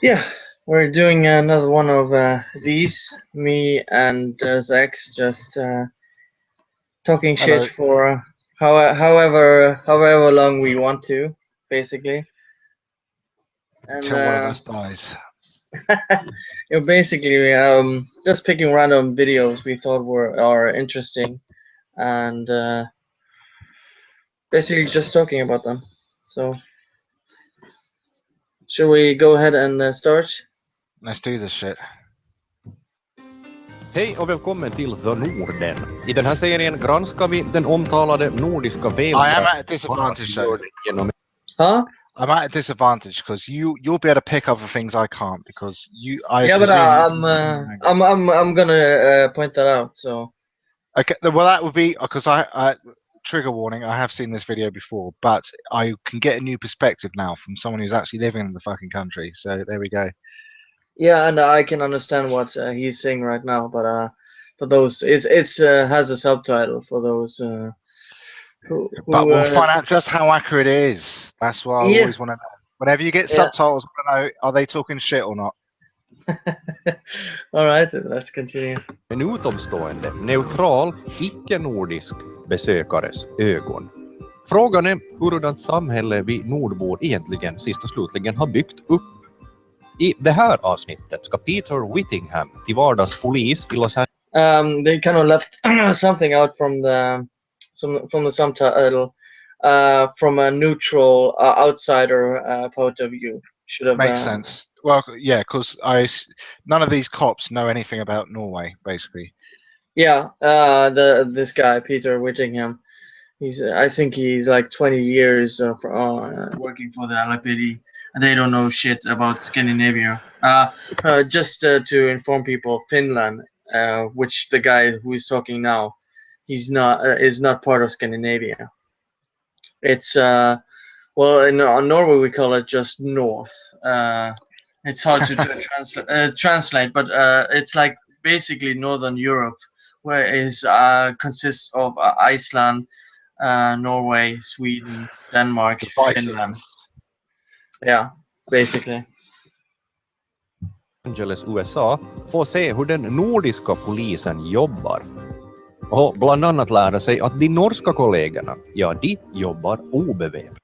Yeah, we're doing another one of these. Me and Zex just talking Hello. shit for however long we want to, basically. And Till one of us dies. basically just picking random videos we thought are interesting, and basically just talking about them. So, should we go ahead and start? Let's do this shit. Hej och välkommen till The Norden. I den här serien granskar vi den omtalade nordiska I am välfärden. at a disadvantage though. Huh? I'm at a disadvantage because you'll be able to pick up the things I can't because I Yeah, but presume I'm gonna point that out. So. Okay, well that would be because I trigger warning. I have seen this video before, but I can get a new perspective now from someone who's actually living in the fucking country. So there we go. Yeah, and I can understand what he's saying right now, but for those, it's has a subtitle for those who But we'll find out just how accurate it is. That's what I always want to know. Whenever you get subtitles, I want to know, are they talking shit or not? All right, let's continue. En utomstående, neutral, icke-nordisk besökares ögon. Frågan är hurdant samhälle vi nordbor egentligen sist och slutligen har byggt upp. I det här avsnittet ska Peter Whittingham till vardags polis i Los Angeles. They kind of left something out from the subtitle from a neutral outsider point of view. Should have makes sense. Well, yeah, because none of these cops know anything about Norway, basically. Yeah, this guy Peter Whittingham, I think he's like 20 years working for the LAPD, and they don't know shit about Scandinavia. Just to inform people, Finland, which the guy who is talking now, is not part of Scandinavia. It's well, in Norway we call it just north. It's hard to translate, but it's like basically Northern Europe, where it consists of Iceland, Norway, Sweden, Denmark, Finland. Yeah, basically. Angeles, USA, får se hur den nordiska polisen jobbar. Och bland annat lära sig att de norska kollegorna, ja, de jobbar obeväpnat.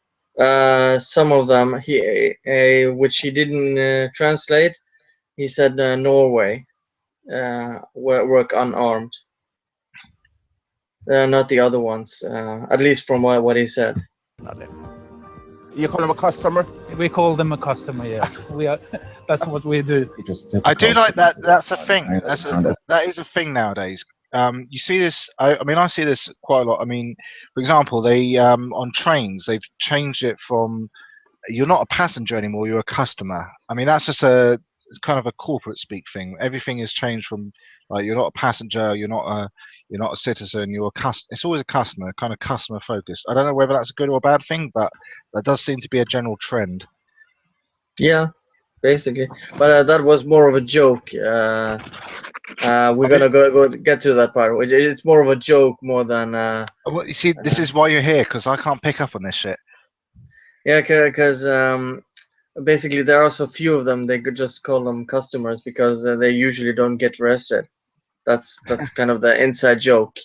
Some of them, which he didn't translate, he said Norway work unarmed. Not the other ones, at least from what he said. You call them a customer? We call them a customer, yes. That's what we do. I do like that. That's a thing. That is a thing nowadays. You see this. I mean, I see this quite a lot. I mean, for example, they on trains they've changed it from you're not a passenger anymore. You're a customer. I mean, that's just it's kind of a corporate speak thing. Everything has changed from like you're not a passenger. You're not a citizen. You're a It's always a customer, kind of customer focused. I don't know whether that's a good or a bad thing, but that does seem to be a general trend. Yeah, basically. But that was more of a joke. We're gonna go get to that part. It's more of a joke more than. Well, you see, this is why you're here because I can't pick up on this shit. Yeah, because basically there are so few of them. They could just call them customers because they usually don't get arrested. That's kind of the inside joke.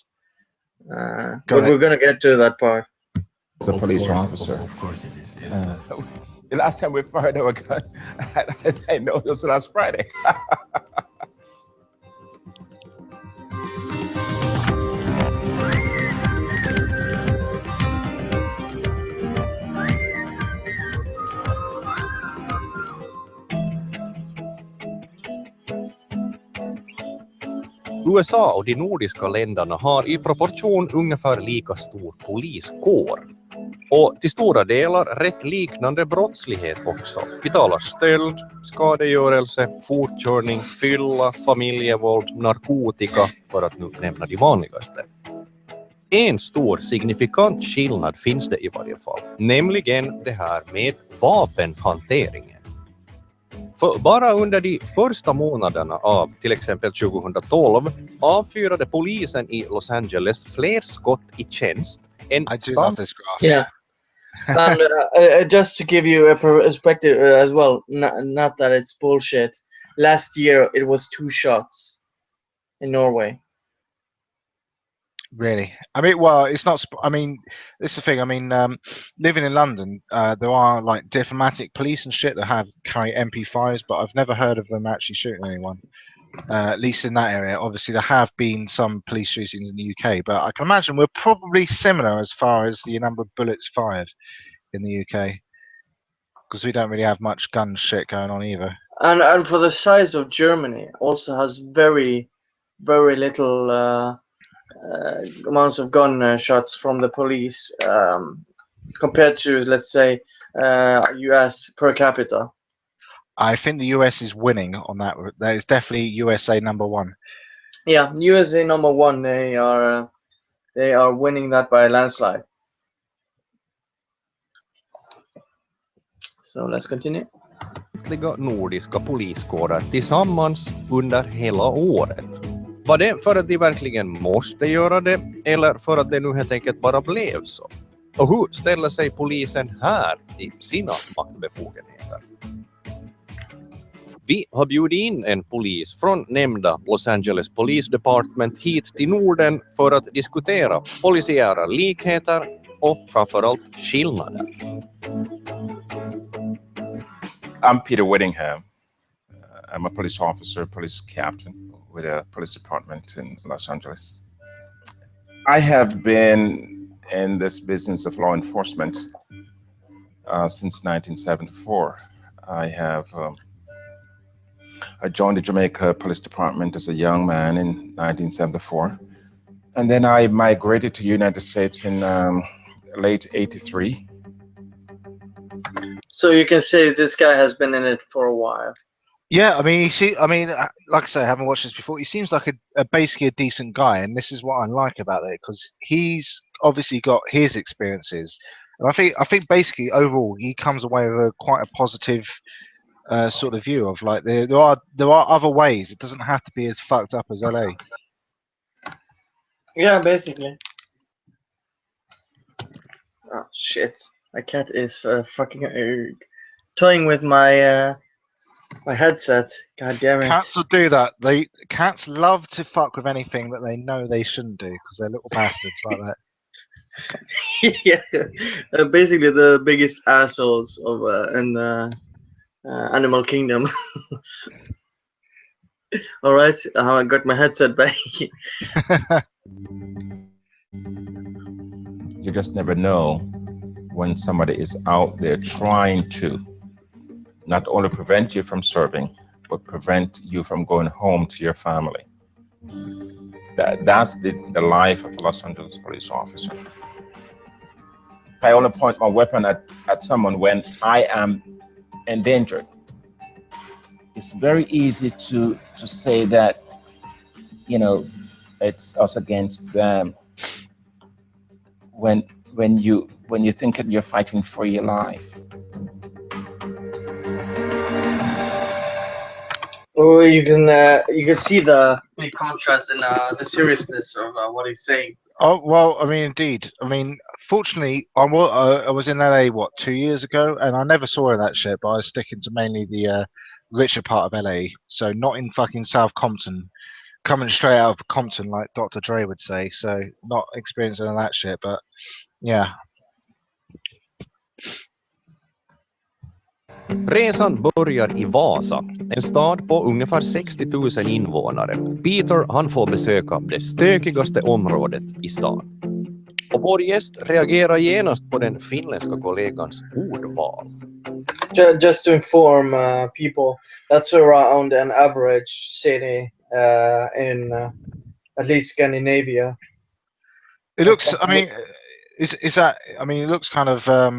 But we're gonna get to that part. It's a police officer. Of course it is. Yes. The last time we fired our gun, I know it was last Friday. USA och de nordiska länderna har i proportion ungefär lika stor poliskår. Och till stora delar rätt liknande brottslighet också. Vi talar stöld, skadegörelse, fortkörning, fylla, familjevåld, narkotika för att nu nämna de vanligaste. En stor signifikant skillnad finns det i varje fall, nämligen det här med vapenhanteringen. För bara under de första månaderna av till exempel 2012 avfyrade polisen i Los Angeles fler skott i tjänst än I do love this graph. Yeah. And just to give you a perspective as well, not that it's bullshit. Last year it was 2 shots in Norway. Really? I mean, well, it's not. I mean, this is the thing. I mean, living in London, there are like diplomatic police and shit that carry MP5s, but I've never heard of them actually shooting anyone. At least in that area. Obviously, there have been some police shootings in the UK, but I can imagine we're probably similar as far as the number of bullets fired in the UK, because we don't really have much gun shit going on either. And for the size of Germany, also has very, very little amounts of gun shots from the police compared to, let's say, US per capita. I think the US is winning on that. That is definitely USA #1. Yeah, USA #1. They are winning that by a landslide. So let's continue. Nordiska poliskårer tillsammans under hela året. Var det för att de verkligen måste göra det eller för att det nu helt enkelt bara blev så? Och hur ställer sig polisen här till sina maktbefogenheter? Vi har bjudit in en polis från nämnda Los Angeles Police Department hit till Norden för att diskutera polisiära likheter och framförallt skillnader. I'm Peter Whittingham. I'm a police officer, police captain with a police department in Los Angeles. I have been in this business of law enforcement since 1974. I joined the Jamaica Police Department as a young man in 1974. And then I migrated to the United States in late 83. So you can say this guy has been in it for a while. Yeah, I mean, like I say, I haven't watched this before. He seems like basically a decent guy, and this is what I like about it, because he's obviously got his experiences, and I think basically overall he comes away with quite a positive sort of view of like there are other ways. It doesn't have to be as fucked up as LA. Yeah, basically. Oh shit! My cat is fucking toying with my my headset. God damn it! Cats will do that. Cats love to fuck with anything that they know they shouldn't do because they're little bastards like that. Yeah, basically the biggest assholes of in the animal kingdom. All right, I got my headset back. You just never know when somebody is out there trying to not only prevent you from serving, but prevent you from going home to your family. That's the life of a Los Angeles police officer. I only point my weapon at someone when I am endangered. It's very easy to say that, you know, it's us against them. When you think that you're fighting for your life. Oh, you can see the big contrast in the seriousness of what he's saying. Oh well, I mean, indeed. I mean, fortunately, I was in LA 2 years ago, and I never saw that shit. But I was sticking to mainly the richer part of LA, so not in fucking South Compton, coming straight out of Compton, like Dr. Dre would say. So not experiencing all that shit, but yeah. Resan börjar i Vasa, en stad på ungefär 60 000 invånare. Peter han får besöka det stökigaste området i stan. Och vår gäst reagerar genast på den finländska kollegans ordval. Just to inform people, that's around an average city in at least Scandinavia. It looks. I mean, is that? I mean, it looks kind of a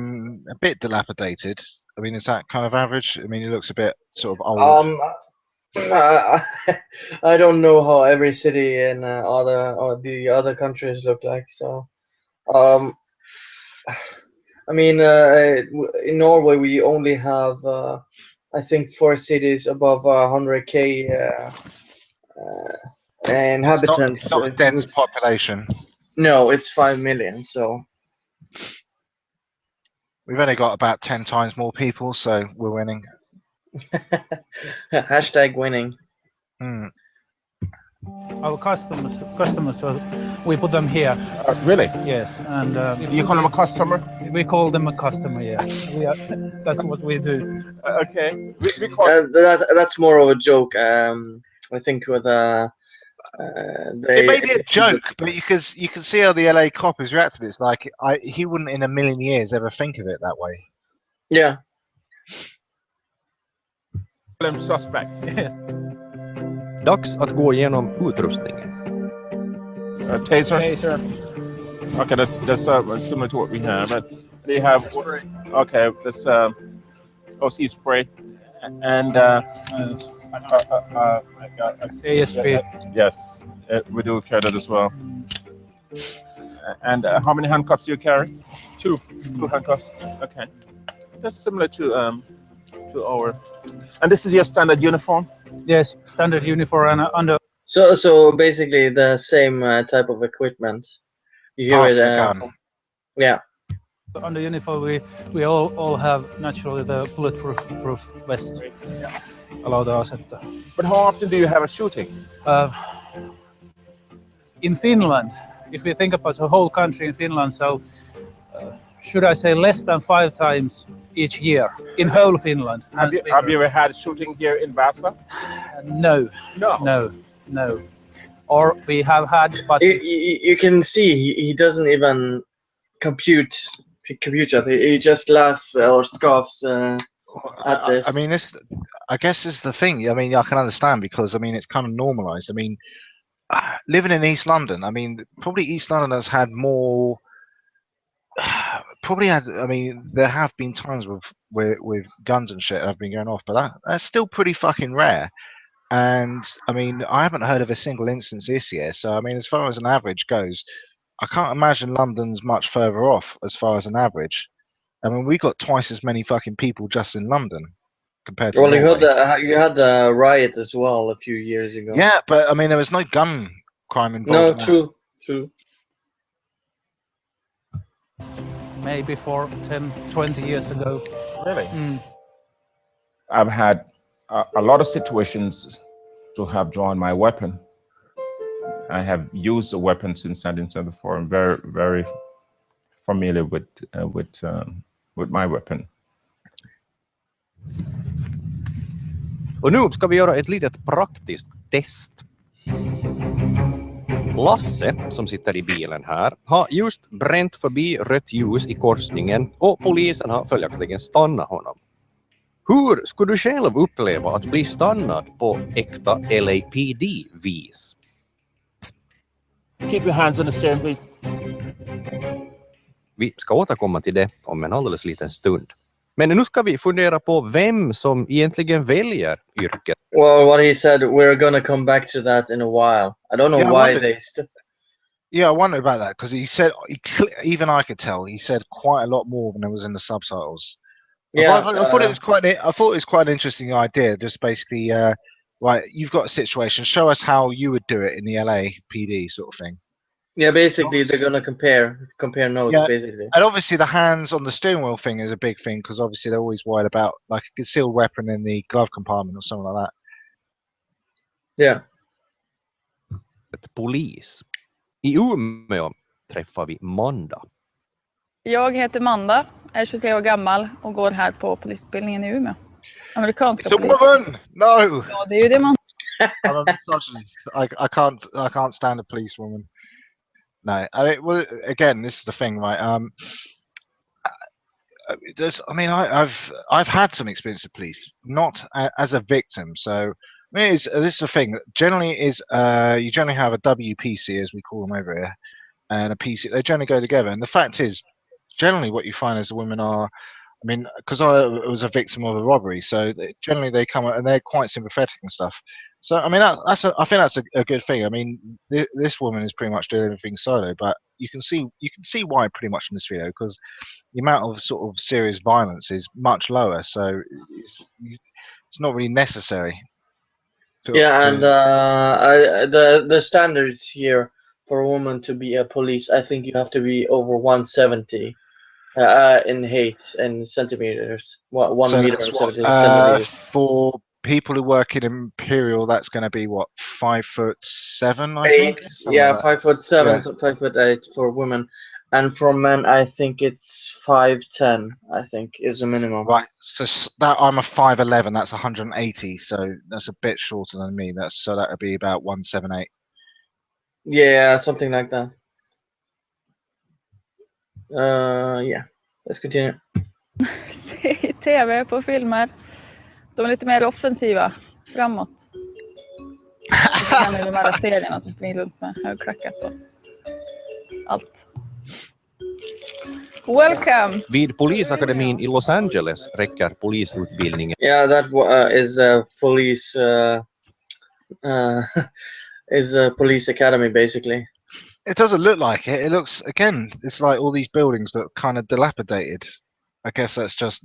bit dilapidated. I mean, is that kind of average? I mean, it looks a bit sort of old. I don't know how every city in the other countries look like. So, I mean, in Norway we only have I think 4 cities above 100K inhabitants. It's not a dense population. No, it's 5 million. So. We've only got about 10 times more people, so we're winning. Hashtag winning. Hmm. Our customers, we put them here. Really? Yes, and You call them a customer? we call them a customer. Yes, that's what we do. Okay. We call That's more of a joke. I think with It may be a joke, but you can see how the LA cop has reacted. It's like he wouldn't in a million years ever think of it that way. Yeah. them suspect. Yes. Dags att gå igenom utrustningen. Tasers? Taser. Okay, that's similar to what we have. But they have, okay, that's OC spray and ASP. yes, we do carry that as well. And how many handcuffs do you carry? Two handcuffs. Okay, that's similar to our. And this is your standard uniform. Yes, standard uniform and under. So basically the same type of equipment. You hear Half it. a gun. Yeah. On the uniform, we all have naturally the bulletproof vest. Allow the asetta. But how often do you have a shooting? In Finland, if you think about the whole country in Finland, so should I say less than 5 times each year in whole Finland? Have you ever had shooting here in Vasa? No. No. No. Or we have had, but You can see he doesn't even compute. He just laughs or scoffs at this. I mean, I guess this is the thing. I mean, I can understand because I mean it's kind of normalized. I mean, living in East London, I mean, probably East London has had more. I mean, there have been times with guns and shit have been going off, but that's still pretty fucking rare. And I mean, I haven't heard of a single instance this year. So I mean, as far as an average goes, I can't imagine London's much further off as far as an average. I mean, we got twice as many fucking people just in London compared to well, Norway. you had the riot as well a few years ago. Yeah, but I mean, there was no gun crime involved. No, true. maybe for 10, 20 years ago. Really? I've had a lot of situations to have drawn my weapon. I have used a weapon since 1974. I'm very, very familiar with my weapon. Och nu ska vi göra ett litet praktiskt test. Lasse, som sitter i bilen här, har just bränt förbi rött ljus i korsningen och polisen har följaktligen stannat honom. Hur skulle du själv uppleva att bli stannad på äkta LAPD-vis? Keep your hands on the steering wheel. Vi ska återkomma till det om en alldeles liten stund. Men nu ska vi fundera på vem som egentligen väljer yrket. Well, what he said, we're gonna come back to that in a while. I don't know why they. Yeah, I wondered about that because he said even I could tell he said quite a lot more than there was in the subtitles. Yeah, I thought it was quite. I thought it was quite an interesting idea. Just basically, like you've got a situation. Show us how you would do it in the LAPD sort of thing. Yeah, basically they're gonna compare notes, Yeah. basically. And obviously the hands on the steering wheel thing is a big thing because obviously they're always worried about like a concealed weapon in the glove compartment or something like that. Yeah. Polis. I Umeå träffar vi Manda. Jag heter Manda, är 23 år gammal och går här på polisutbildningen i Umeå. Amerikanska It's a woman! No! Ja, det är ju det man... I'm a misogynist. I can't stand a policewoman. No, I mean, well, again, this is the thing, right? I've had some experience with police, not as a victim. So, I mean, this is the thing. Generally, you generally have a WPC, as we call them over here, and a PC. They generally go together. And the fact is, generally, what you find is the women are. I mean, because I was a victim of a robbery, so generally they come out and they're quite sympathetic and stuff. So I mean, I think that's a good thing. I mean, this woman is pretty much doing everything solo, but you can see why pretty much in this video because the amount of sort of serious violence is much lower, so it's not really necessary. And the standards here for a woman to be a police, I think you have to be over 170. in height and centimeters. What 1 So meter that's and what, 70 centimeters. for people who work in Imperial, that's going to be what, 5'7", I think. 8, Something yeah, like that. 5'7", Yeah. 5'8" for women, and for men, I think it's 5'10". I think is the minimum. Right. So that I'm a 5'11". That's 180. So that's a bit shorter than me. So that would be about 178. Yeah, something like that. Yeah, let's continue. I tv på filmer. De är lite mer offensiva framåt. Och sen är de här serierna som springer runt med högklackat och allt. Welcome! Vid polisakademin i Los Angeles räcker polisutbildningen. Yeah, that is a police is a police academy basically. It doesn't look like it. It looks, again, it's like all these buildings look kind of dilapidated. I guess that's just.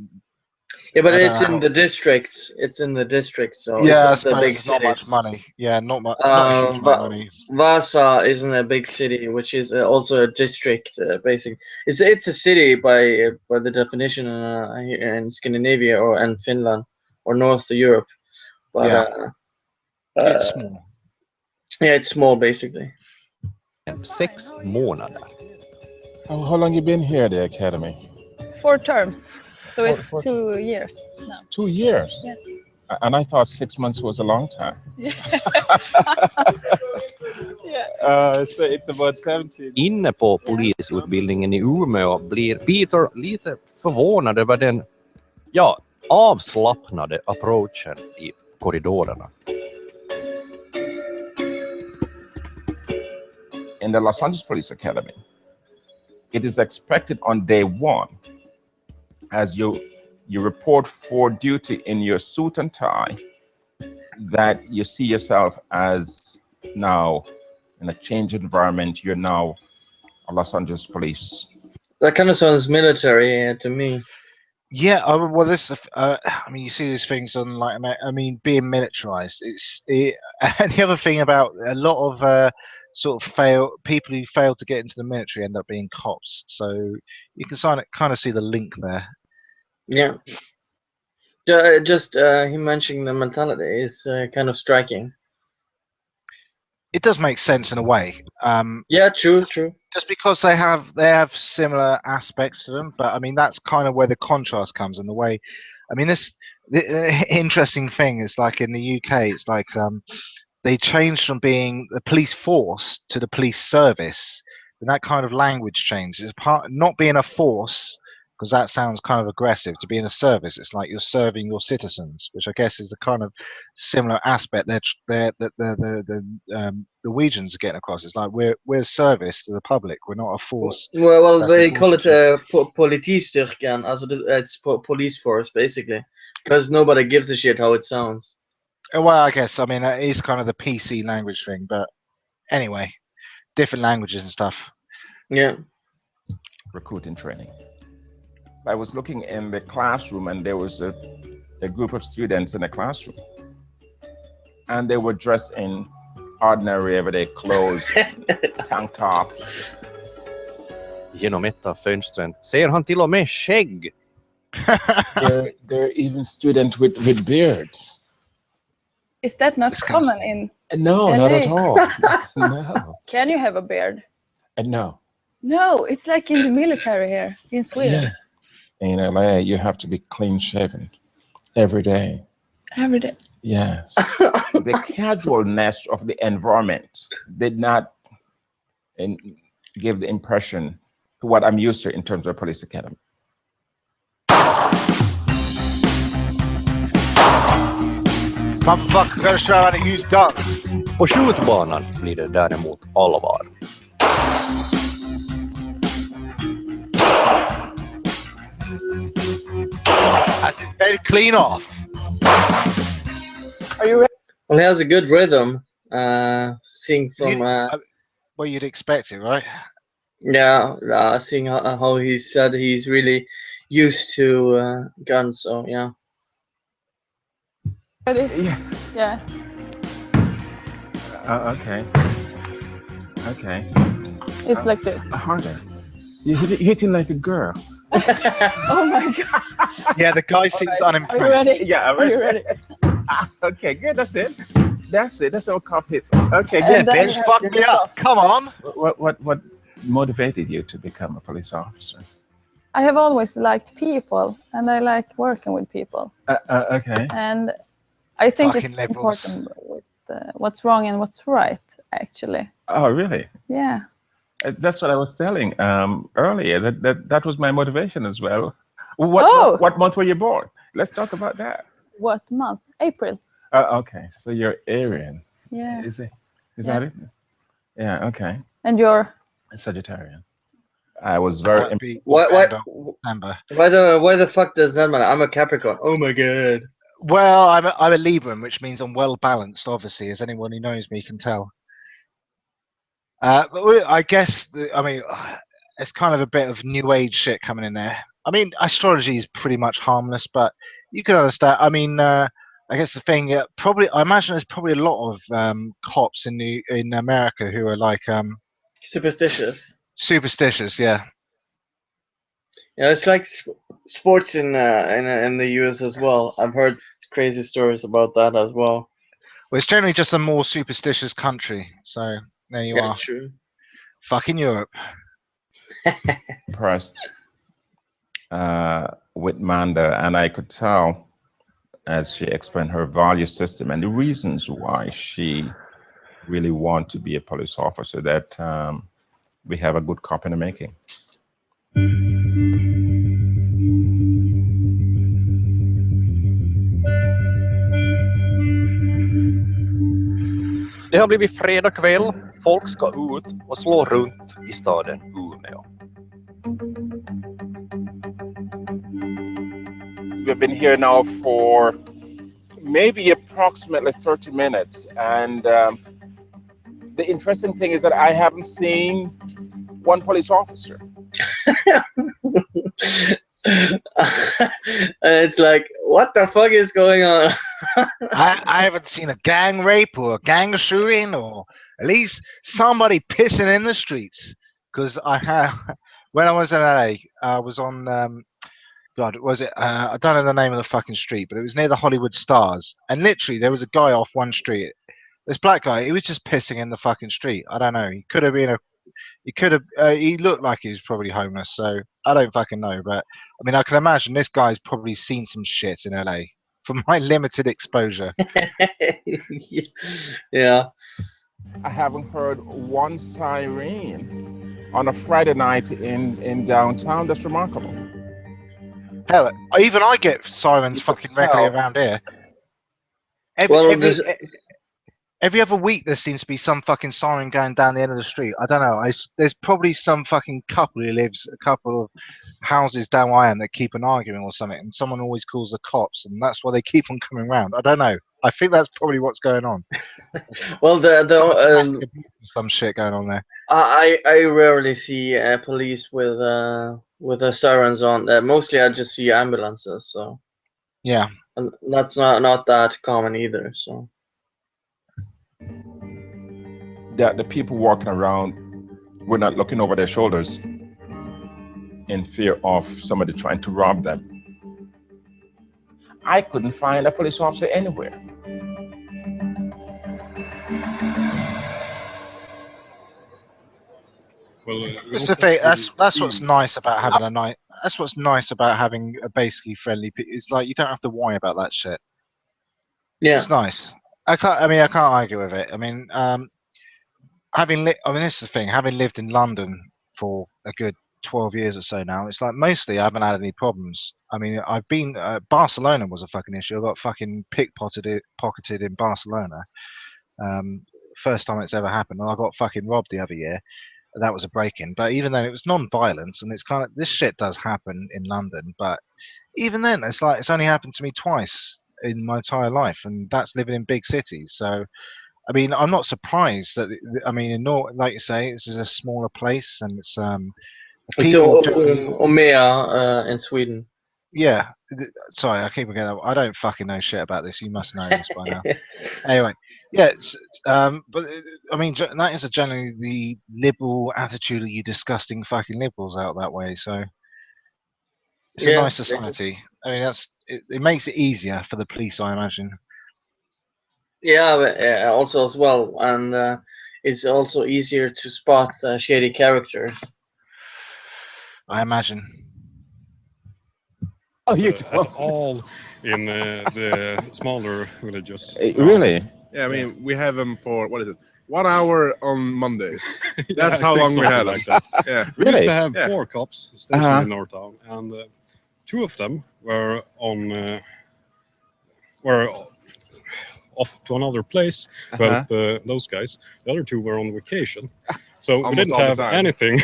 Yeah, but I don't it's know in the districts. It's in the districts, so Yeah, I it's the suppose big there's not much cities. money. Yeah, not much. Not a huge amount of money. Vasa isn't a big city, which is also a district. Basically, it's a city by the definition in Scandinavia and Finland or North Europe. But Yeah. It's small. Yeah, it's small basically. 6 månader. Oh, how long you been here at the academy? 4 terms. So it's Four- 2 years now. 2 years. Yes. And I thought 6 months was a long time. Yeah. So it's about 17. Inne på polisutbildningen i Umeå blir Peter lite förvånad över den avslappnade approachen i korridorerna. In the Los Angeles Police Academy, it is expected on day 1, as you report for duty in your suit and tie, that you see yourself as now in a changed environment. You're now a Los Angeles Police. That kind of sounds military to me. Yeah, well, this. I mean, you see these things on, like, I mean, being militarized. And the other thing about a lot of sort of people who fail to get into the military end up being cops. So you can kind of see the link there. Yeah. Just him mentioning the mentality is kind of striking. It does make sense in a way. Yeah, true. Just because they have similar aspects to them, but I mean that's kind of where the contrast comes in the way. I mean, the interesting thing is, like, in the UK, it's like they changed from being the police force to the police service, and that kind of language change is not being a force, because that sounds kind of aggressive, to be in a service. It's like you're serving your citizens, which I guess is the kind of similar aspect that the Norwegians are getting across. It's like we're a service to the public. We're not a force. Well, they call it politistyrkan. Also, it's police force basically, because nobody gives a shit how it sounds. Well, I guess, I mean, that is kind of the PC language thing, but anyway, different languages and stuff. Yeah. Recruiting training. I was looking in the classroom, and there was a group of students in the classroom, and they were dressed in ordinary everyday clothes, tank tops. Genom ett av fönstren ser han till och med skägg. They're even students with beards. Is that not common in No, LA? not at all. No. Can you have a beard? No. No, it's like in the military here in Sweden. Yeah. In LA, you have to be clean shaven every day. Every day. Yes. The casualness of the environment did not give the impression to what I'm used to in terms of police academy. Motherfucker, gotta show how to use guns. På skjutbanan blir det däremot allvar. That's his head clean off. Are you ready? Well, he has a good rhythm. Seeing from Well, you'd expect it, right? seeing how he said he's really used to guns. So yeah. Ready? Yeah. Okay. It's like this. Harder. You're hitting like a girl. Oh my god. Yeah, the guy seems Are you unimpressed. ready? Yeah, Are you ready? Okay, good. That's it. That's all cop hits. Okay, And good. then Bitch, you have fuck to me up. Come on. What motivated you to become a police officer? I have always liked people, and I like working with people. Okay. And I think Fucking it's liberals. important with what's wrong and what's right, actually. Oh, really? Yeah. That's what I was telling earlier. That was my motivation as well. Oh! What month were you born? Let's talk about that. What month? April. Okay, so you're Aryan. Yeah. Is Yeah. that it? Yeah. Okay. And you're? Sagittarian. I was very. Why the fuck does that matter? I'm a Capricorn. Oh my god. Well, I'm a Libran, which means I'm well balanced. Obviously, as anyone who knows me can tell. But I guess I mean it's kind of a bit of new age shit coming in there. I mean, astrology is pretty much harmless, but you can understand. I mean, I guess the thing, probably, I imagine there's probably a lot of cops in America who are like Superstitious. superstitious. Yeah. Yeah, it's like sports in the US as well. I've heard crazy stories about that as well. Well, it's generally just a more superstitious country. So there you are. True. Fucking Europe. Impressed with Manda, and I could tell as she explained her value system and the reasons why she really want to be a police officer that we have a good cop in the making. Det har blivit fredag kväll, folk ska ut och slå runt i staden Umeå. We've been here now for maybe approximately 30 minutes, and the interesting thing is that I haven't seen one police officer. It's like, what the fuck is going on? I haven't seen a gang rape or a gang shooting or at least somebody pissing in the streets. Because I have, when I was in LA, I was on, God, was it? I don't know the name of the fucking street, but it was near the Hollywood Stars. And literally, there was a guy off one street. This black guy, he was just pissing in the fucking street. I don't know. He could have been he looked like he was probably homeless. So I don't fucking know. But I mean, I can imagine this guy's probably seen some shit in LA from my limited exposure. Yeah. I haven't heard one siren on a Friday night in downtown. That's remarkable. Hell, even I get sirens fucking regularly around here. Every other week there seems to be some fucking siren going down the end of the street. I don't know. There's probably some fucking couple who lives a couple of houses down where I am that keep on arguing or something, and someone always calls the cops, and that's why they keep on coming round. I don't know. I think that's probably what's going on. Well, some shit going on there. I rarely see police with the sirens on. Mostly, I just see ambulances. So yeah, and that's not that common either. So that the people walking around were not looking over their shoulders in fear of somebody trying to rob them. I couldn't find a police officer anywhere. Well, that's the thing. That's what's nice about having a night. That's what's nice about having a basically friendly. It's like you don't have to worry about that shit. Yeah, it's nice. I can't argue with it. I mean, this is the thing. Having lived in London for a good 12 years or so now, it's like mostly I haven't had any problems. I mean, I've been Barcelona was a fucking issue. I got fucking pocketed in Barcelona. First time it's ever happened. And I got fucking robbed the other year. That was a break-in. But even then, it was non-violence, and it's kind of this shit does happen in London. But even then, it's like it's only happened to me twice in my entire life, and that's living in big cities. So, I mean, I'm not surprised that. I mean, in like you say, this is a smaller place, and it's Umeå in Sweden. Yeah, sorry, I keep forgetting that. I don't fucking know shit about this. You must know this by now. Anyway, Yeah, but I mean, that is generally the liberal attitude of you disgusting fucking liberals out that way. So it's a nice society. I mean, it makes it easier for the police, I imagine. Yeah, but, also as well, and it's also easier to spot shady characters. I imagine. Oh, at all in the smaller villages. Really? Yeah, I mean, we have them for, what is it, 1 hour on Mondays. Yeah, That's I how think long we something had like them. that. Yeah. We used Really? to have Yeah. 4 cops stationed in our town, and 2 of them were off to another place. But those guys, the other 2 were on vacation, so we Almost didn't all the have time. anything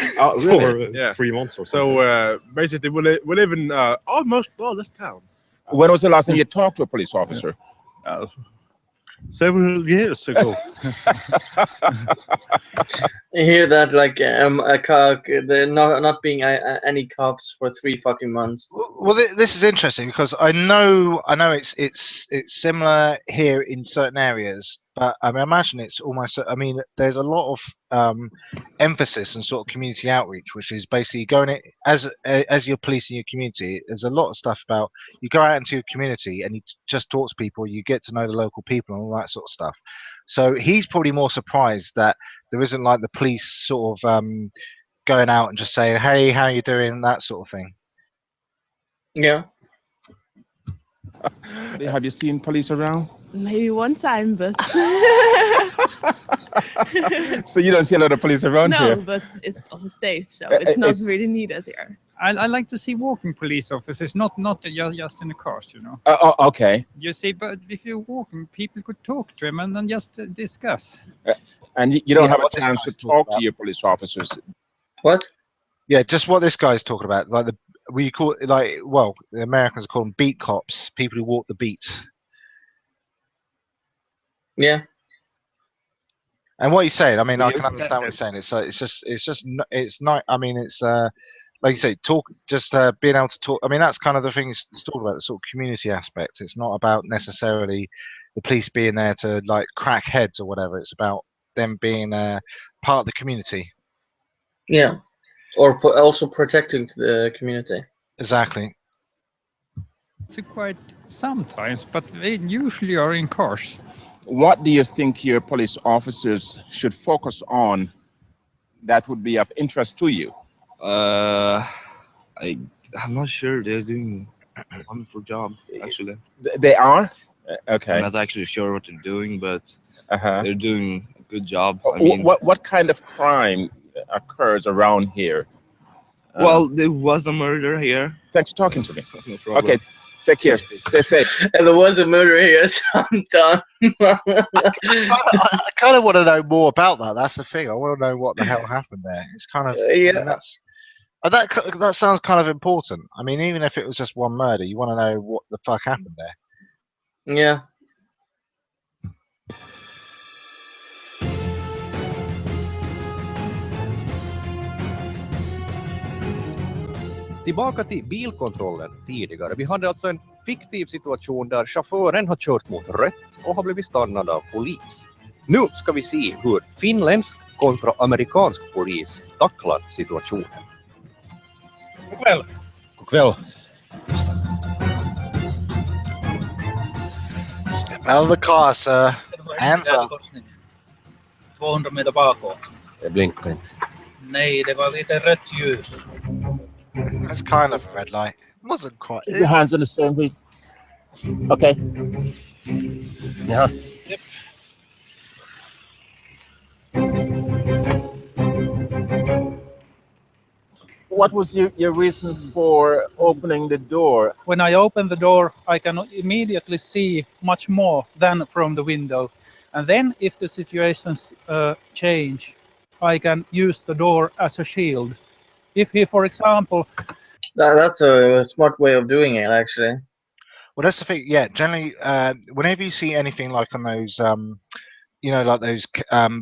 Really? for Yeah. 3 months or something. So basically, we live in almost this town. When was the last time you talked to a police officer? Several years ago. You hear that, like a cop, there not being any cops for 3 fucking months. Well, this is interesting because I know it's similar here in certain areas, but I imagine it's almost. I mean, there's a lot of emphasis on sort of community outreach, which is basically going it as you're policing your community. There's a lot of stuff about you go out into your community and you just talk to people, you get to know the local people and all that sort of stuff. So he's probably more surprised that there isn't like the police sort of going out and just saying, "Hey, how you doing?" that sort of thing. Yeah. Have you seen police around? Maybe one time, but So you don't see a lot of police around no, here? but it's also safe, so it's not really needed here. I like to see walking police officers, not just in the cars, you know. Okay. You see, but if you're walking, people could talk to them and then just discuss. And you don't have a what this chance to guy's talking talk to about. your police officers. What? Yeah, just what this guy's talking about, like we call it, like, well, the Americans call them beat cops, people who walk the beat. Yeah. And what he's saying, I mean, Do I you? can understand what he's saying. It's not. I mean, it's like you say, being able to talk. I mean, that's kind of the thing he's talking about, the sort of community aspect. It's not about necessarily the police being there to like crack heads or whatever. It's about them being part of the community. Yeah. Or also protecting the community. Exactly. It's quite sometimes, but they usually are in cars. What do you think your police officers should focus on that would be of interest to you? I'm not sure. They're doing a wonderful job, actually. They are? Okay. I'm not actually sure what they're doing, but Uh-huh. they're doing a good job. I mean, What kind of crime occurs around here? well, there was a murder here. Thanks for talking to me. No problem. Okay, take care. Stay safe. And there was a murder here, so I'm done. I kind of want to know more about that. That's the thing. I want to know what the hell happened there. It's kind of Yeah. I mean, that sounds kind of important. I mean, even if it was just one murder, you want to know what the fuck happened there. Yeah. Tillbaka till bilkontrollen tidigare. Vi hade alltså en fiktiv situation där chauffören har kört mot rött och har blivit stannad av polis. Nu ska vi se hur finländsk kontra amerikansk polis tacklar situationen. God kväll. God kväll. Step out of the car, sir. Hands up. 200 meter bakåt. Det blinkar inte. Nej, det var lite rött ljus. That's kind of a red light. It wasn't quite. Keep your hands on the steering wheel. Okay. Ja. Yep. What was your reason for opening the door? When I open the door, I can immediately see much more than from the window. And then if the situations change, I can use the door as a shield. If he, for example... That's a smart way of doing it, actually. Well, that's the thing. Yeah, generally, whenever you see anything like on those, you know, like those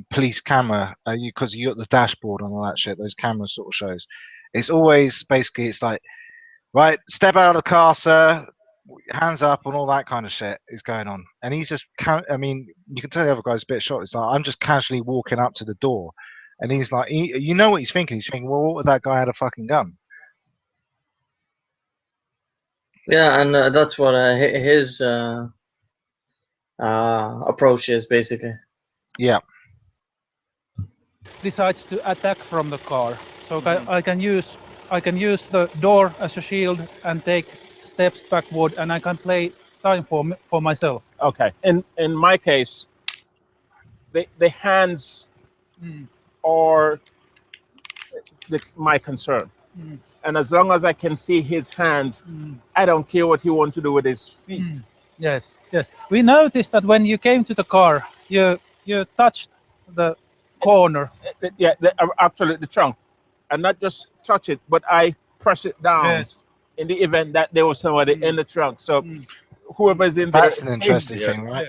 police camera, because you got the dashboard and all that shit, those camera sort of shows, it's always basically, it's like, right, step out of the car, sir. hands up and all that kind of shit is going on. And he's just, I mean, you can tell the other guy's a bit shocked. It's like, I'm just casually walking up to the door. And he's like, you know what he's thinking? He's thinking, well, what if that guy had a fucking gun? Yeah, and that's what his approach is, basically. Yeah. Decides to attack from the car. So I can use the door as a shield and take steps backward, and I can play time for myself. Okay. In my case, the hands are my concern. And as long as I can see his hands, I don't care what he wants to do with his feet. Yes, yes. We noticed that when you came to the car, you touched the corner. Yeah, actually the trunk. And not just touch it, but I press it down. Yes. In the event that there was somebody in the trunk. So whoever's in there. That's an interesting thing, right?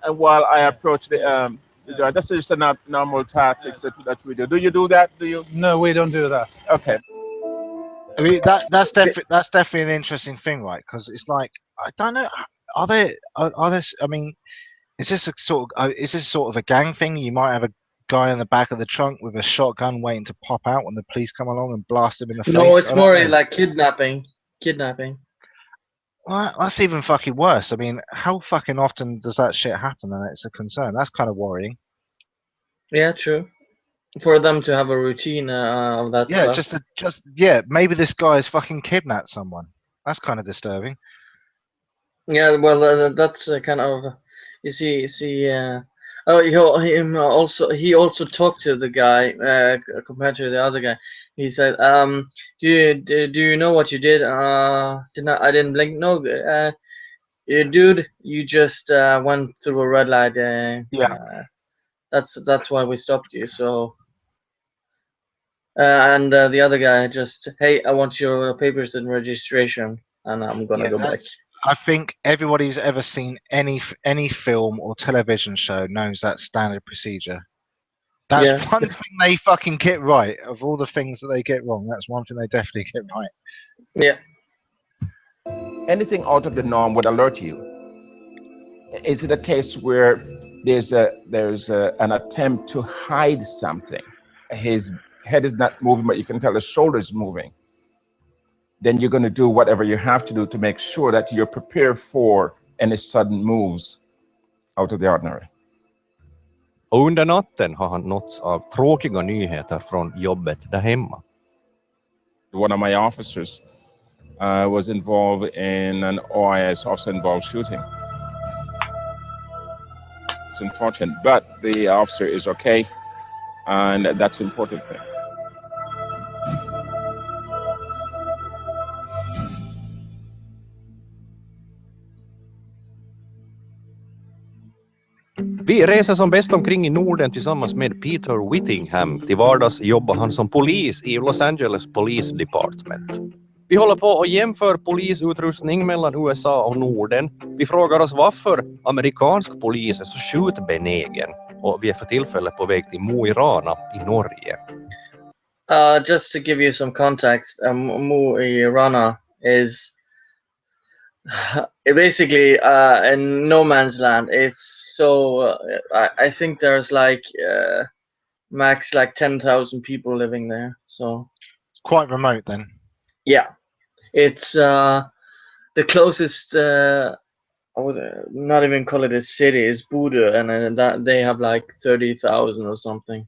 And while I approach the that's just a normal tactics that we do. Do you do that? Do you? No, we don't do that. Okay. I mean, that's definitely an interesting thing, right? Because it's like, I don't know, are there? I mean, is this sort of a gang thing? You might have a guy in the back of the trunk with a shotgun waiting to pop out when the police come along and blast him in the face. No, it's more like kidnapping. Well, that's even fucking worse. I mean, how fucking often does that shit happen? And it's a concern. That's kind of worrying. Yeah, true. For them to have a routine of that stuff. Yeah, maybe this guy has fucking kidnapped someone. That's kind of disturbing. Yeah, well, that's kind of, you see. He also talked to the guy compared to the other guy. He said, do you know what you did? I didn't blink. No, dude, you just went through a red light. That's why we stopped you. So, and the other guy just, hey, I want your papers and registration, and I'm gonna go back. I think everybody who's ever seen any film or television show knows that standard procedure. That's one thing they fucking get right. Of all the things that they get wrong, that's one thing they definitely get right. Yeah. Anything out of the norm would alert you. Is it a case where there's an attempt to hide something? His head is not moving, but you can tell his shoulders moving. Then you're going to do whatever you have to do to make sure that you're prepared for any sudden moves out of the ordinary. Och under natten har han nåtts av tråkiga nyheter från jobbet där hemma. One of my officers was involved in an OIS officer-involved shooting. It's unfortunate, but the officer is okay, and that's an important thing. Vi reser som bäst omkring i Norden tillsammans med Peter Whittingham. Till vardags jobbar han som polis i Los Angeles Police Department. Vi håller på att jämföra polisutrustning mellan USA och Norden. Vi frågar oss varför amerikansk polis är så skjutbenägen. Och vi är för tillfället på väg till Mo i Rana i Norge. Just to give you some context, Mo i Rana is basically in no man's land. It's so I think there's like max like 10,000 people living there. So it's quite remote then. Yeah, it's the closest. I would not even call it a city. Is Bodø, and that they have like 30,000 or something.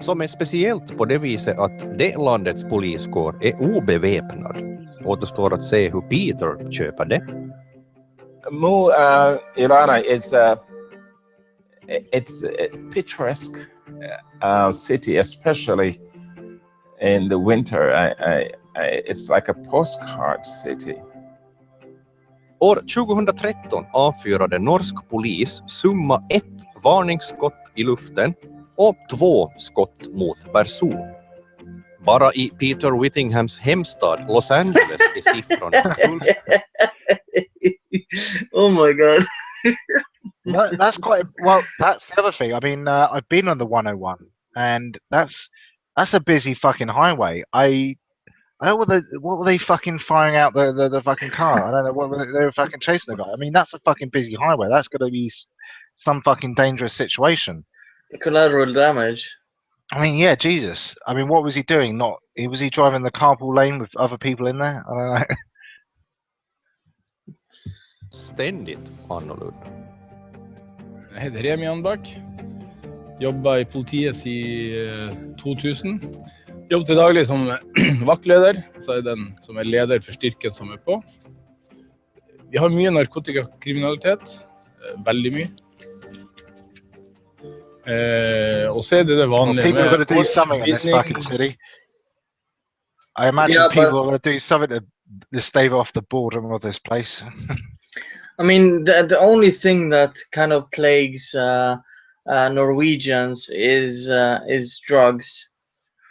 Som är speciellt på det viset att det landets poliskår är obeväpnad. Återstår att se hur Peter köper det. Mo i Rana is it's a picturesque city, especially in the winter. It's like a postcard city. År 2013 avfyrade norsk polis summa 1 varningsskott i luften och 2 skott mot person. Bara i Peter Whittinghams hemstad Los Angeles är siffrorna fullständigt. Oh my god. That's quite well. That's the other thing. I mean, I've been on the 101, and that's a busy fucking highway. I I don't know what were they fucking firing out the fucking car? I don't know what they were fucking chasing the guy. I mean, that's a fucking busy highway. That's going to be some fucking dangerous situation. Collateral damage. I mean, yeah, Jesus. I mean, what was he doing? Was he driving the carpool lane with other people in there? I don't know. Ständigt annorlunda. Jeg heter Remi Anbakk. Jobber i politiet siden 2000. Jobber til daglig som vaktleder, så er den som er leder for styrken som er på. Vi har mye narkotikakriminalitet, veldig mye. Og så er det vanlige people are going to do something in this fucking city. I imagine people are going to do something to stave off the boredom of this place. I mean, the only thing that kind of plagues Norwegians is drugs.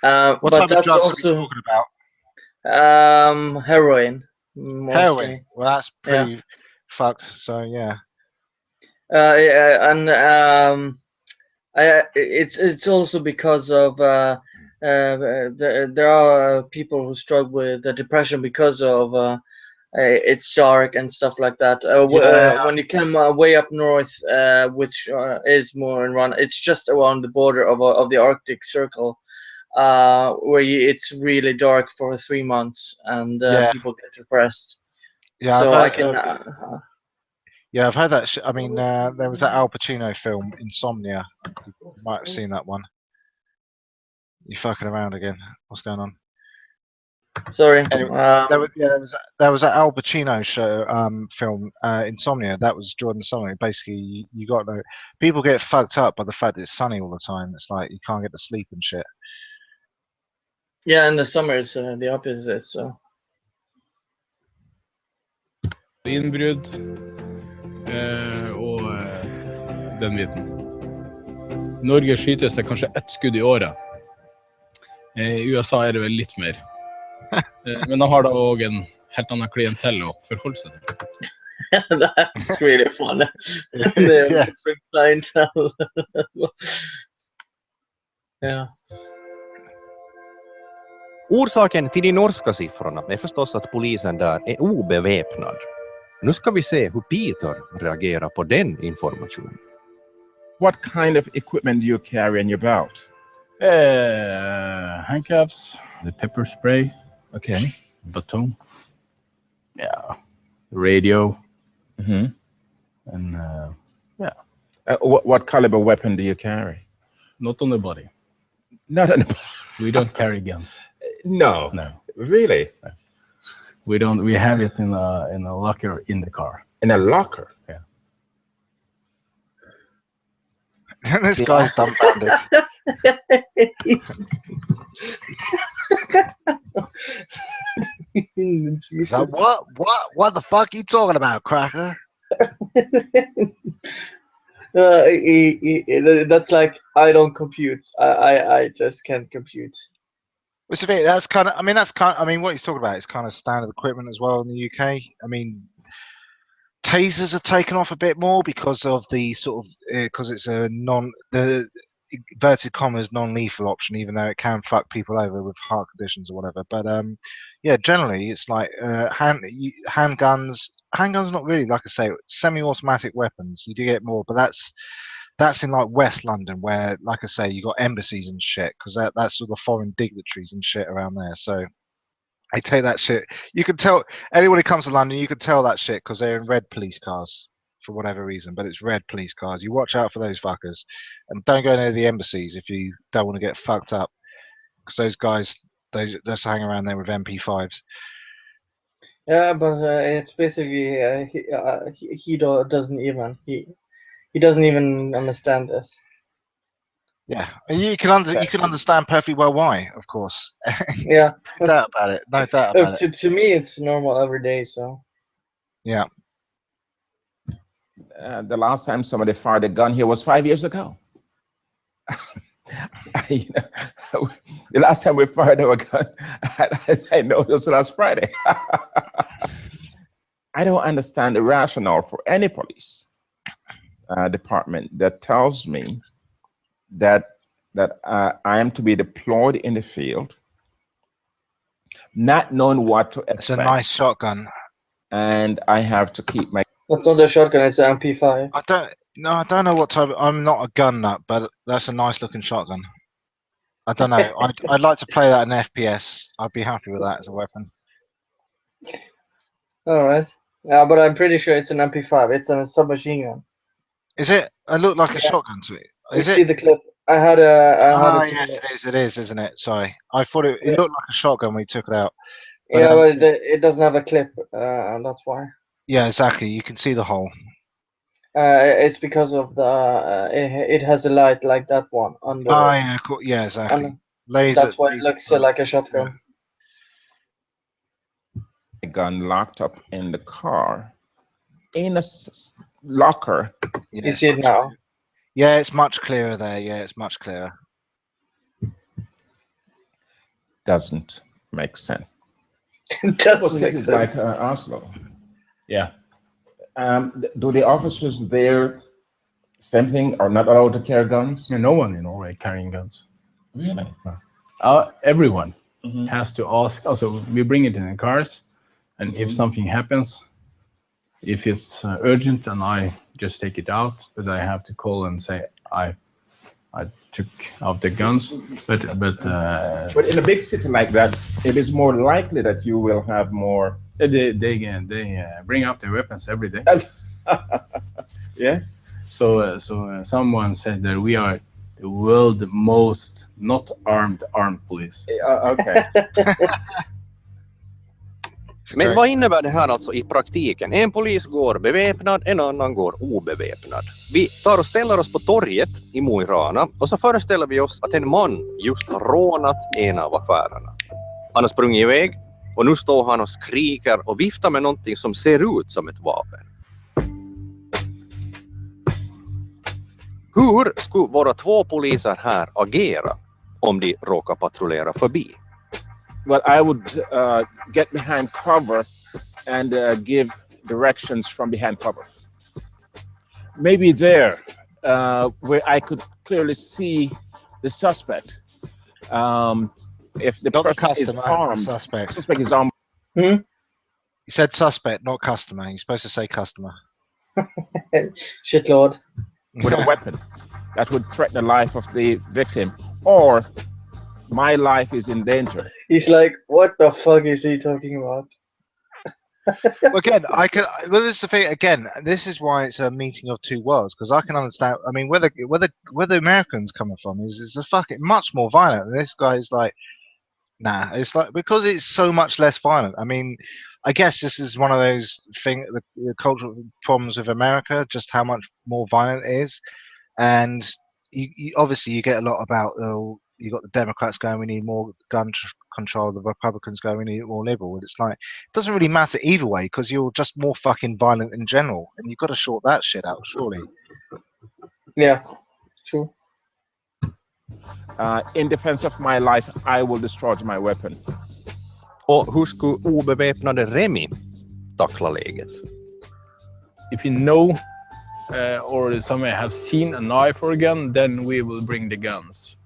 What but type of that's drugs also are we talking about? Heroin. Mostly. Heroin. Well, that's pretty fucked. So yeah. It's also because of there are people who struggle with the depression because of it's dark and stuff like that. When you come way up north, which is more in run, it's just around the border of the Arctic Circle, where it's really dark for 3 months and people get depressed. Yeah, so I've I can. Yeah, I've heard that. I mean, there was that Al Pacino film, Insomnia. You might have seen that one. You fucking around again? What's going on? Sorry. Anyway, there was that Al Pacino show film, Insomnia. That was during the summer. Basically, you got to know people get fucked up by the fact that it's sunny all the time. It's like you can't get to sleep and shit. Yeah, in the summer it's the opposite. So. Innbrudd og den biten. Norge skytes det kanskje 1 skudd i året. I USA er det vel litt mer. Men de har da også en helt annen klientell å forholde seg til. That's really fun. The different clientele. Yeah. Orsaken till de norska siffrorna är förstås att polisen där är obeväpnad. Nu ska vi se hur Peter reagerar på den informationen. What kind of equipment do you carry in your belt? Handcuffs, the pepper spray, Okay. baton, radio, and What caliber weapon do you carry? not on the body. Not on the We don't carry guns. No. No, Really? we don't. We have it in a locker in the car. In a locker? Yeah. This guy's dumbfounded. So what the fuck are you talking about, Cracker? That's like I don't compute. I just can't compute. What's the thing? That's kind of. I mean, what he's talking about is kind of standard equipment as well in the UK. I mean, tasers are taken off a bit more because of the sort of because it's the inverted commas non-lethal option, even though it can fuck people over with heart conditions or whatever. But yeah, generally it's like handguns. Handguns not really, like I say, semi-automatic weapons. You do get more, but that's in like West London, where, like I say, you got embassies and shit, because that's sort of foreign dignitaries and shit around there. So I take that shit. You can tell anyone who comes to London, you can tell that shit because they're in red police cars for whatever reason. But it's red police cars. You watch out for those fuckers, and don't go near the embassies if you don't want to get fucked up, because those guys they just hang around there with MP5s. Yeah, but it's basically he doesn't even understand this. Yeah, and you can understand perfectly well why, of course. Yeah, no doubt about it. No doubt about it. To me, it's normal every day. So yeah. The last time somebody fired a gun here was 5 years ago. The last time we fired a gun, I know it was last Friday. I don't understand the rationale for any police department that tells me that I am to be deployed in the field not knowing what to expect. It's a nice shotgun. And I have to keep my... That's not a shotgun, it's an MP5. I don't know what type. I'm not a gun nut, but that's a nice looking shotgun. I don't know. I'd like to play that in FPS. I'd be happy with that as a weapon. Alright. Yeah, but I'm pretty sure it's an MP5. It's a submachine gun. Is it? It looked like a shotgun to me. You see the clip? I had a yes, it is, isn't it? Sorry, I thought it looked like a shotgun when we took it out. But, yeah, but it doesn't have a clip, and that's why. Yeah, exactly. You can see the hole. It's because of the it has a light like that one on the. Oh yeah, cool. Yeah, exactly. Laser. That's why it looks like a shotgun. Gun locked up in the car, in a locker. Yeah. You see it now? Yeah, it's much clearer there. Yeah, it's much clearer. Doesn't make sense. It doesn't make It's sense. like Oslo. Yeah. Do the officers there, same thing, are not allowed to carry guns? Yeah, no one in Norway carrying guns. Really? Everyone has to ask. Also, we bring it in the cars, and if something happens, if it's urgent, then I just take it out. But I have to call and say I took out the guns. But in a big city like that, it is more likely that you will have more. They bring up their weapons every day. Yes. So someone said that we are the world's most not armed police. Okay. Men vad innebär det här alltså i praktiken? En polis går beväpnad, en annan går obeväpnad. Vi tar och ställer oss på torget i Mo i Rana och så föreställer vi oss att en man just har rånat en av affärerna. Han har sprungit iväg och nu står han och skriker och viftar med någonting som ser ut som ett vapen. Hur skulle våra två poliser här agera om de råkar patrullera förbi? Well, I would get behind cover and give directions from behind cover. Maybe there, where I could clearly see the suspect. If the person is armed, suspect is armed. He said suspect, not customer. You're supposed to say customer. Shitlord. With a weapon that would threaten the life of the victim, or my life is in danger. He's like, what the fuck is he talking about? Again, well, this is the thing. Again, this is why it's a meeting of two worlds, because I can understand. I mean, where the Americans coming from is a fucking much more violent. And this guy's like, nah. It's like because it's so much less violent. I mean, I guess this is one of those things, the cultural problems with America, just how much more violent it is, and you obviously you get a lot about. You got the Democrats going, we need more gun control. The Republicans going, we need more liberal. And it's like, it doesn't really matter either way because you're just more fucking violent in general. And you've got to sort that shit out, surely. Yeah, true. In defense of my life, I will discharge my weapon. Och hur skulle obeväpnade Remi tackla läget? If you know or somebody has seen a knife or a gun, then we will bring the guns.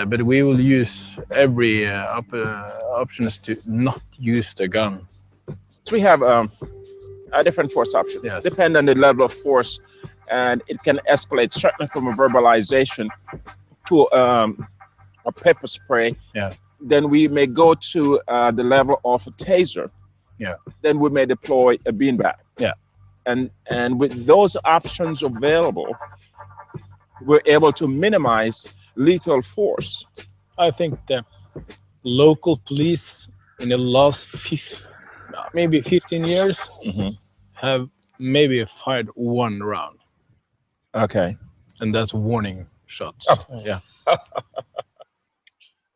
But we will use every options to not use the gun. So we have a different force option. Yes. Depending on the level of force, and it can escalate certainly from a verbalization to a pepper spray. Yeah. Then we may go to the level of a taser. Yeah. Then we may deploy a beanbag. Yeah. And with those options available, we're able to minimize lethal force. I think the local police in the last maybe 15 years have maybe fired one round. Okay. And that's warning shots. Oh. Yeah.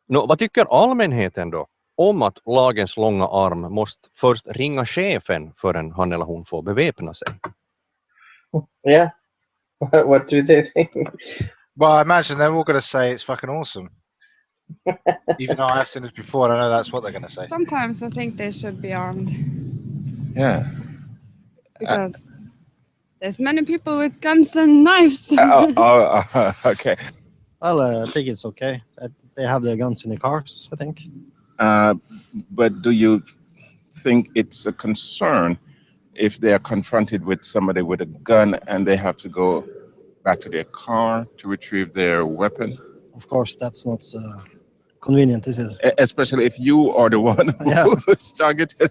Vad tycker allmänheten då om att lagens långa arm måste först ringa chefen förrän han eller hon får beväpna sig? Yeah. What do they think? Well, I imagine they're all going to say it's fucking awesome. Even though I've seen this before, I know that's what they're going to say. Sometimes I think they should be armed. Yeah. Because there's many people with guns and knives. Okay. Well, I think it's okay. They have their guns in the cars, I think. But do you think it's a concern if they are confronted with somebody with a gun and they have to go back to their car to retrieve their weapon? Of course, that's not convenient, is it? Especially if you are the one who's targeted.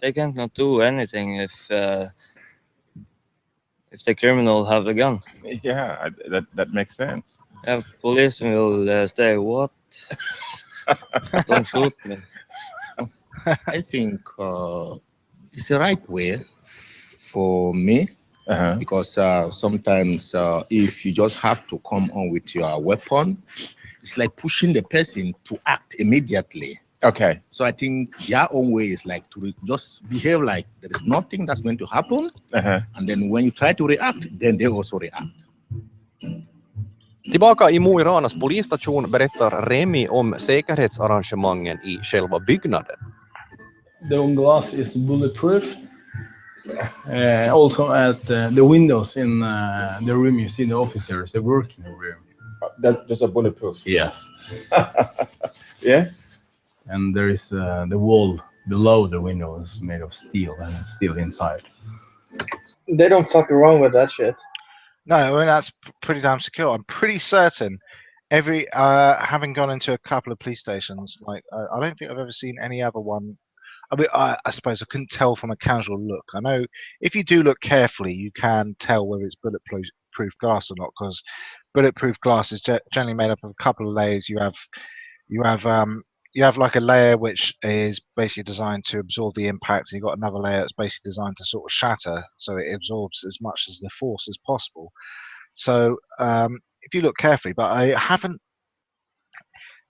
They can't not do anything if the criminal have a gun. Yeah, that makes sense. Yeah, police will stay. What? Don't shoot me. I think it's the right way for me because sometimes if you just have to come on with your weapon, it's like pushing the person to act immediately. Okay. So I think their own way is like to just behave like there is nothing that's going to happen. And then when you try to react, then they also react. Tillbaka i Mo i Ranas polisstation berättar Remi om säkerhetsarrangemangen i själva byggnaden. The glass is bulletproof. Also at the windows in the room you see the officers, they work in the room. That's just a bulletproof? Yes. Yes? And there is the wall below the window is made of steel and it's still inside. They don't fuck around with that shit. No, I mean, that's pretty damn secure. I'm pretty certain having gone into a couple of police stations, like I don't think I've ever seen any other one. I mean, I suppose I couldn't tell from a casual look. I know if you do look carefully, you can tell whether it's bulletproof glass or not, because bulletproof glass is generally made up of a couple of layers. You have like a layer which is basically designed to absorb the impact, and you've got another layer that's basically designed to sort of shatter, so it absorbs as much as the force as possible. So if you look carefully, but I haven't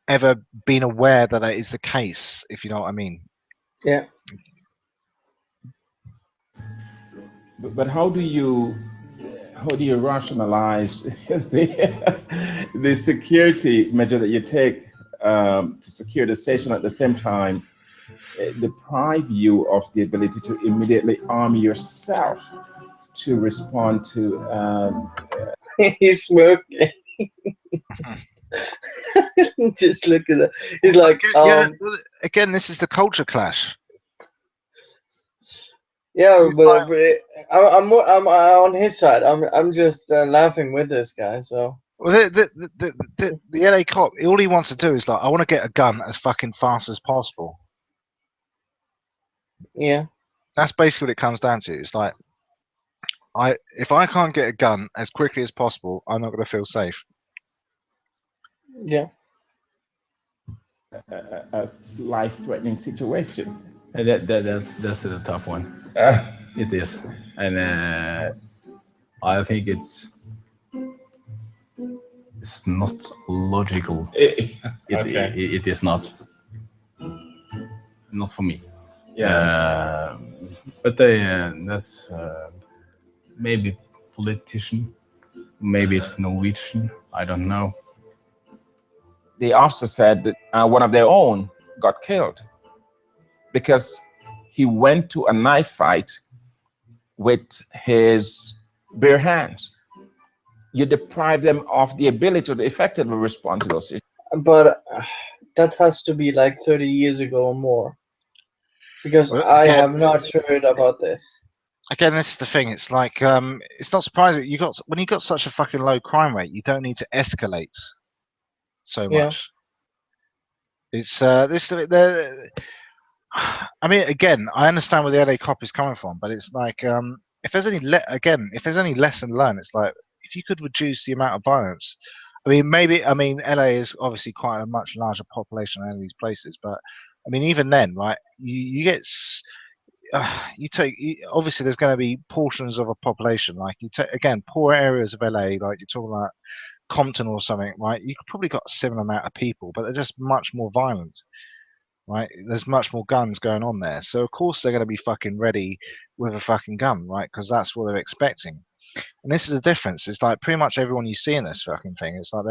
ever been aware that is the case, if you know what I mean. Yeah. But how do you rationalize the security measure that you take to secure the station at the same time deprive you of the ability to immediately arm yourself to respond to He's smoking. Just look at that. He's like, again, this is the culture clash. Yeah, but I'm on his side. I'm just laughing with this guy. So well, the LA cop, all he wants to do is like, I want to get a gun as fucking fast as possible. Yeah, that's basically what it comes down to. It's like, if I can't get a gun as quickly as possible, I'm not going to feel safe. Yeah. A life-threatening situation. And that's a tough one. It is, and I think it's not logical. It is not for me. Yeah. But that's maybe politician, maybe it's Norwegian. I don't know. They also said that one of their own got killed because he went to a knife fight with his bare hands. You deprive them of the ability to effectively respond to those issues. But that has to be like 30 years ago or more, because I have not heard about this. Again, this is the thing. It's like it's not surprising when you got such a fucking low crime rate, you don't need to escalate so much. It's I mean, again, I understand where the LA cop is coming from, but it's like if there's any lesson learned, it's like if you could reduce the amount of violence. I mean, LA is obviously quite a much larger population than any of these places, but I mean, even then, right? You get obviously there's going to be portions of a population, like you take again poor areas of LA, like you're talking about Compton or something, right? You probably got a similar amount of people, but they're just much more violent. Right, there's much more guns going on there, so of course they're going to be fucking ready with a fucking gun, right? Because that's what they're expecting. And this is the difference. It's like pretty much everyone you see in this fucking thing, it's like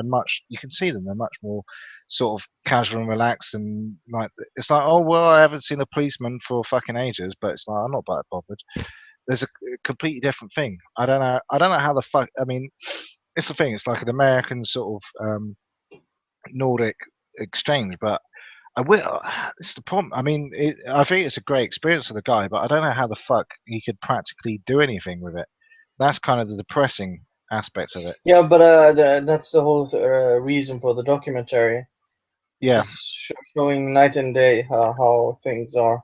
you can see them, they're much more sort of casual and relaxed, and like it's like, oh well, I haven't seen a policeman for fucking ages, but it's like I'm not that bothered. There's a completely different thing. I don't know how the fuck. I mean, it's the thing. It's like an American sort of Nordic exchange, but I will. This is the problem. I mean, I think it's a great experience for the guy, but I don't know how the fuck he could practically do anything with it. That's kind of the depressing aspect of it. Yeah, but that's the whole reason for the documentary. Yeah. Just showing night and day how things are.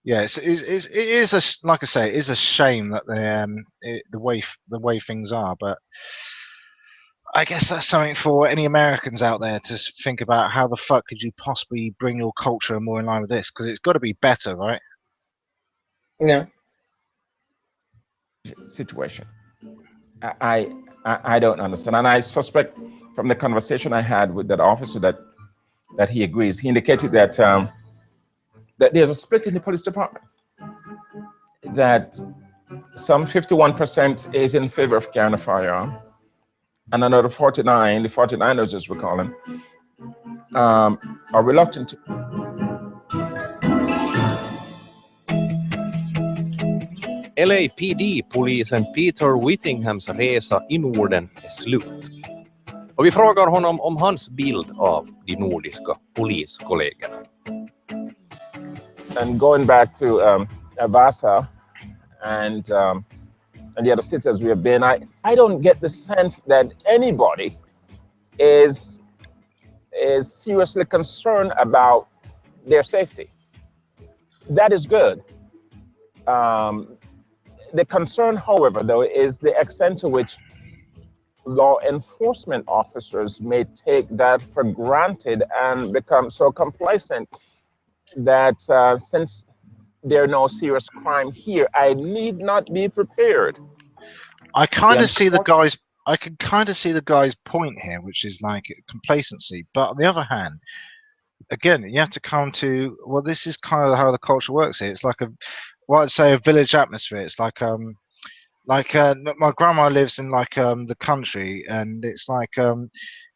Yeah, it is a, like I say, it is a shame that the way things are, but I guess that's something for any Americans out there to think about. How the fuck could you possibly bring your culture more in line with this? Because it's got to be better, right? Yeah. Situation. I don't understand, and I suspect from the conversation I had with that officer that he agrees. He indicated that that there's a split in the police department. That some 51% is in favor of carrying a firearm, and another 49, the 49ers as we call them, are reluctant to. LAPD-polisen Peter Whittinghams resa i Norden är slut. Och vi frågar honom om hans bild av de nordiska poliskollegorna. And going back to Vasa and the other cities we have been, I don't get the sense that anybody is seriously concerned about their safety. That is good. The concern, however, though, is the extent to which law enforcement officers may take that for granted and become so complacent that since there are no serious crime here, I need not be prepared. I kind of see the guys. I can kind of see the guy's point here, which is like complacency. But on the other hand, again, you have to come to, well, this is kind of how the culture works here. It's like I'd say a village atmosphere. It's like my grandma lives in like the country, and it's like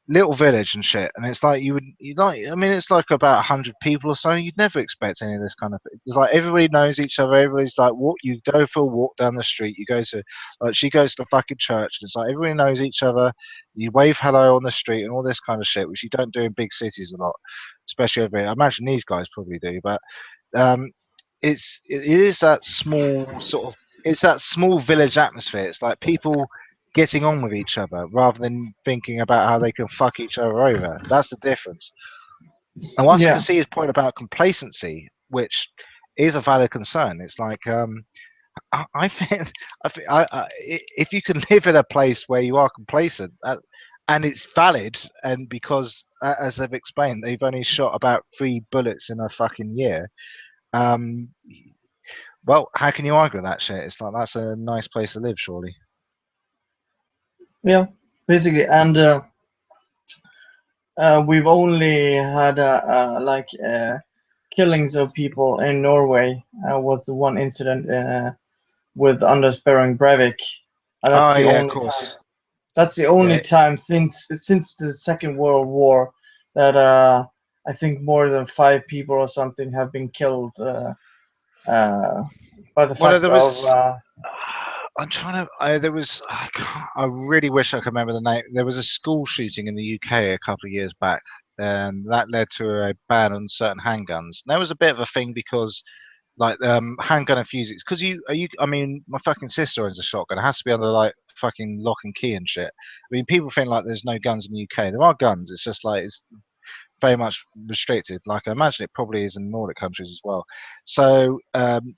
little village and shit, and it's like I mean, it's like about 100 people or so. You'd never expect any of this kind of thing. It's like everybody knows each other. Everybody's like, you go for a walk down the street, you go to, like, she goes to the fucking church, and it's like everybody knows each other. You wave hello on the street and all this kind of shit, which you don't do in big cities a lot, especially over here. I imagine these guys probably do, but it is that small sort of, it's that small village atmosphere. It's like people getting on with each other rather than thinking about how they can fuck each other over. That's the difference. And whilst I can see his point about complacency, which is a valid concern, it's like I think if you can live in a place where you are complacent, and it's valid, and because as I've explained, they've only shot about 3 bullets in a fucking year. Well, how can you argue with that shit? It's like, that's a nice place to live, surely. Yeah, basically, and we've only had killings of people in Norway. Was the one incident with Anders Behring Breivik, and that's the only time. That's the only time since the Second World War that I think more than 5 people or something have been killed by the fact of. I'm trying to. There was. I really wish I could remember the name. There was a school shooting in the UK a couple of years back, and that led to a ban on certain handguns. And there was a bit of a thing because, like, handgun and fuses. Because I mean, my fucking sister owns a shotgun. It has to be under like fucking lock and key and shit. I mean, people think like there's no guns in the UK. There are guns. It's just like it's very much restricted. Like, I imagine it probably is in Nordic countries as well. So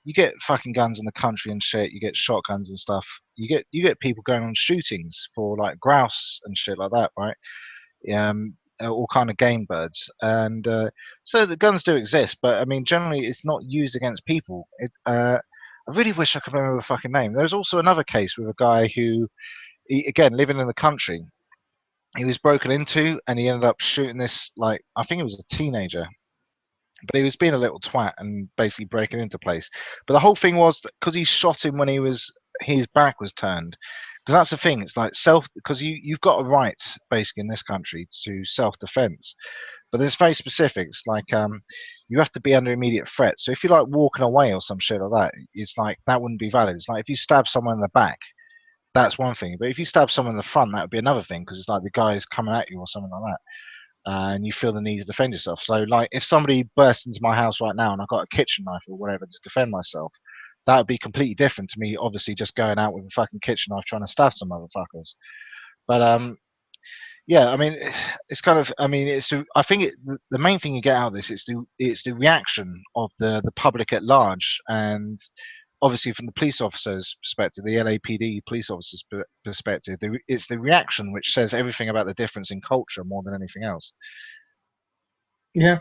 you get fucking guns in the country and shit. You get shotguns and stuff. You get people going on shootings for like grouse and shit like that, right? All kind of game birds. And so the guns do exist, but I mean, generally it's not used against people. I really wish I could remember the fucking name. There's also another case with a guy who, again, living in the country. He was broken into, and he ended up shooting this, like, I think he was a teenager, but he was being a little twat and basically breaking into place. But the whole thing was that because he shot him when his back was turned, because that's the thing. It's like because you've got a right basically in this country to self-defense, but there's very specifics. Like you have to be under immediate threat. So if you're like walking away or some shit like that, it's like that wouldn't be valid. It's like if you stab someone in the back, that's one thing. But if you stab someone in the front, that would be another thing, because it's like the guy is coming at you or something like that. and you feel the need to defend yourself. So, like, if somebody burst into my house right now and I've got a kitchen knife or whatever to defend myself, that would be completely different to me, obviously, just going out with a fucking kitchen knife trying to stab some motherfuckers. But yeah, I mean, it's kind of, I mean, I think the main thing you get out of this is the reaction of the public at large, and obviously from the police officer's perspective, the LAPD police officer's perspective, it's the reaction which says everything about the difference in culture more than anything else. Yeah,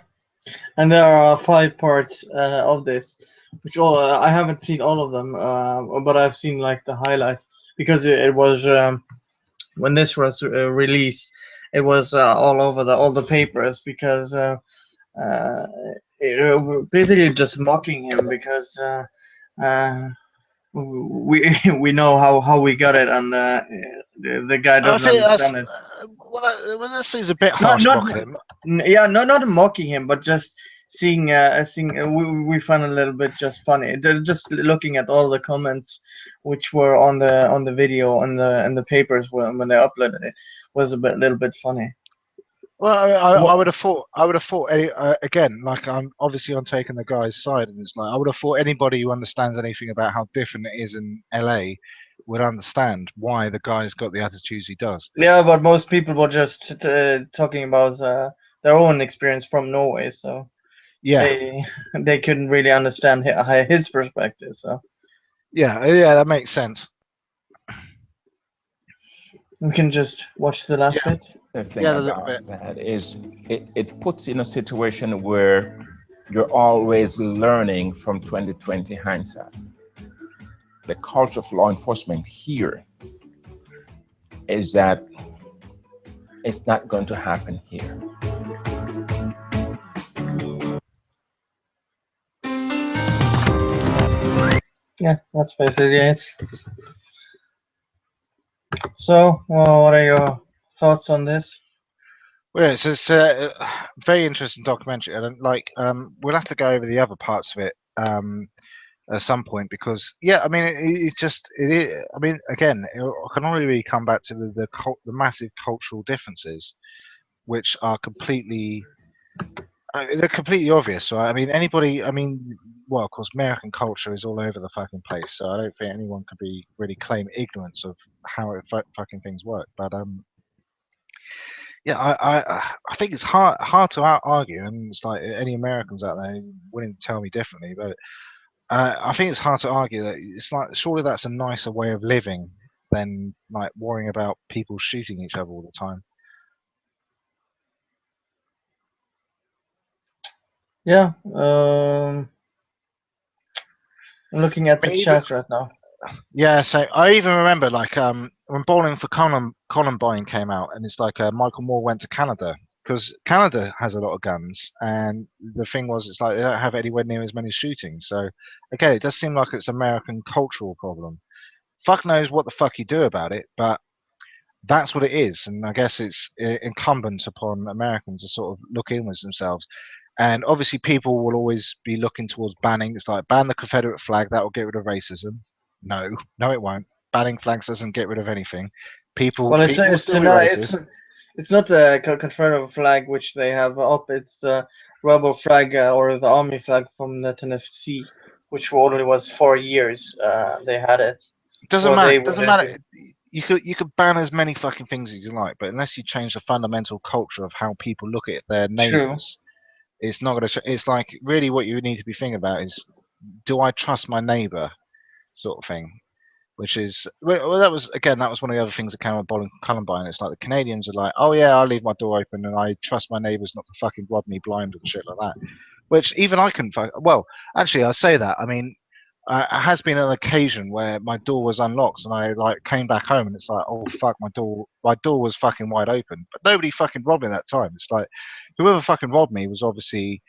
and there are 5 parts of this, which I haven't seen all of them, but I've seen like the highlights, because it was when this was released, it was all over all the papers, because basically just mocking him, because we know how we got it, and the guy doesn't understand it. Well, that seems a bit harsh. Mocking him. Yeah, not mocking him, but just seeing we find a little bit just funny. Just looking at all the comments which were on the video and the papers when they uploaded it was little bit funny. Well, I would have thought again, like, I'm taking the guy's side, and it's like I would have thought anybody who understands anything about how different it is in LA would understand why the guy's got the attitudes he does. Yeah, but most people were just talking about their own experience from Norway, so yeah, they couldn't really understand his perspective. So yeah, that makes sense. We can just watch the last bit. The thing about that is it puts you in a situation where you're always learning from 2020 hindsight. The culture of law enforcement here is that it's not going to happen here. Yeah, that's basically it. So, what are your thoughts on this? Well, it's a very interesting documentary, and we'll have to go over the other parts of it at some point, because I mean, it is. I mean, again, it can only really come back to the massive cultural differences, which are completely. They're completely obvious, right? I mean, well, of course, American culture is all over the fucking place, so I don't think anyone could really claim ignorance of how fucking things work. But yeah, I think it's hard to argue, and it's like any Americans out there willing to tell me differently, but I think it's hard to argue that it's like, surely that's a nicer way of living than like worrying about people shooting each other all the time. Yeah, I'm looking at the chat right now. Yeah, so I even remember when Bowling for Columbine came out, and it's like Michael Moore went to Canada, because Canada has a lot of guns, and the thing was, it's like they don't have anywhere near as many shootings. So again, it does seem like it's an American cultural problem. Fuck knows what the fuck you do about it, but that's what it is, and I guess it's incumbent upon Americans to sort of look inwards themselves. And obviously, people will always be looking towards banning. It's like, ban the Confederate flag, that will get rid of racism. No, it won't. Banning flags doesn't get rid of anything. People, it's not the Confederate flag which they have up. It's the rebel flag or the army flag from the Tennessee, which only was 4 years. They had it. Doesn't matter. You could ban as many fucking things as you like, but unless you change the fundamental culture of how people look at their neighbors, it's not going to. It's like, really what you need to be thinking about is, do I trust my neighbor, sort of thing. Which is, well, that was one of the other things that came out of Columbine. It's like the Canadians are like, oh yeah, I'll leave my door open and I trust my neighbors not to fucking rob me blind and shit like that. Which even I couldn't. Well, actually, I say that. I mean, it has been an occasion where my door was unlocked and I came back home and it's like, oh fuck, my door was fucking wide open, but nobody fucking robbed me that time. It's like, whoever fucking robbed me was obviously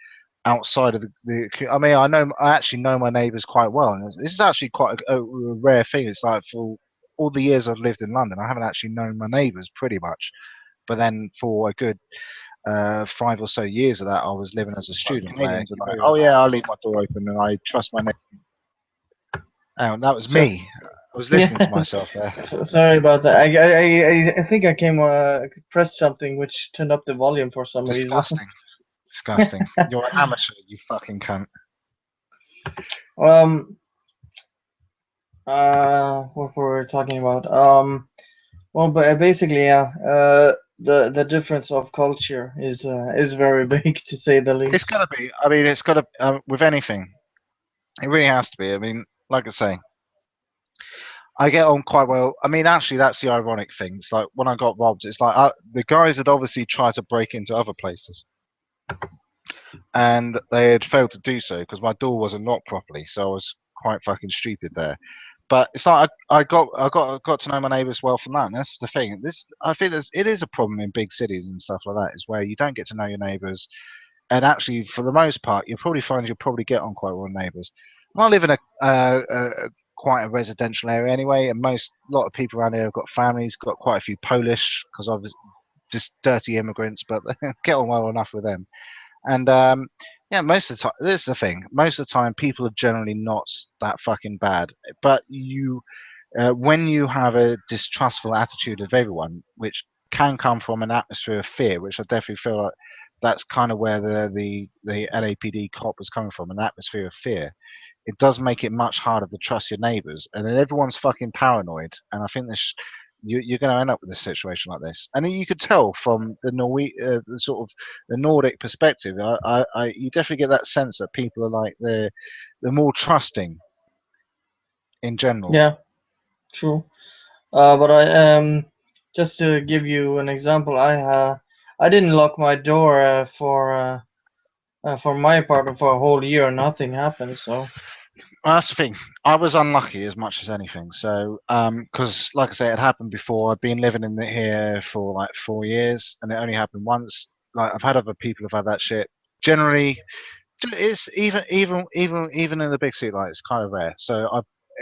outside of the I mean, I actually know my neighbors quite well, and this is actually quite a rare thing. It's like, for all the years I've lived in London, I haven't actually known my neighbors pretty much, but then for a good 5 or so years of that, I was living as a student. Canadians are like, oh yeah, I'll leave my door open and I trust my neighbors. And that was me. I was listening to myself there. Sorry about that. I think I pressed something which turned up the volume for some reason. Disgusting. Disgusting. You're an amateur, you fucking cunt. What were we talking about? Well, but basically, yeah. The difference of culture is very big, to say the least. It's gotta be. I mean, it's gotta with anything. It really has to be. I mean, like I say, I get on quite well. I mean, actually, that's the ironic thing. It's like when I got robbed, it's like the guys had obviously tried to break into other places, and they had failed to do so because my door wasn't locked properly. So I was quite fucking stupid there. But it's like I got to know my neighbours well from that. And that's the thing. I think it is a problem in big cities and stuff like that. Is where you don't get to know your neighbours, and actually, for the most part, you'll probably get on quite well with neighbours. I live in a quite a residential area anyway, and a lot of people around here have got families, got quite a few Polish because of just dirty immigrants, but get on well enough with them. And yeah, most of the time, this is the thing. Most of the time, people are generally not that fucking bad. But when you have a distrustful attitude of everyone, which can come from an atmosphere of fear, which I definitely feel like that's kind of where the LAPD cop was coming from, an atmosphere of fear. It does make it much harder to trust your neighbors, and then everyone's fucking paranoid. And I think you're going to end up with a situation like this. And you could tell from the sort of the Nordic perspective. You definitely get that sense that people are like they're more trusting in general. Yeah, true. But I just to give you an example, I didn't lock my door for my apartment for a whole year. Nothing happened. So. Well, that's the thing. I was unlucky as much as anything. So, because like I say, it happened before. I've been living in here for like 4 years, and it only happened once. Like I've had other people who've had that shit. Generally, it's even in the big city, like it's kind of rare. So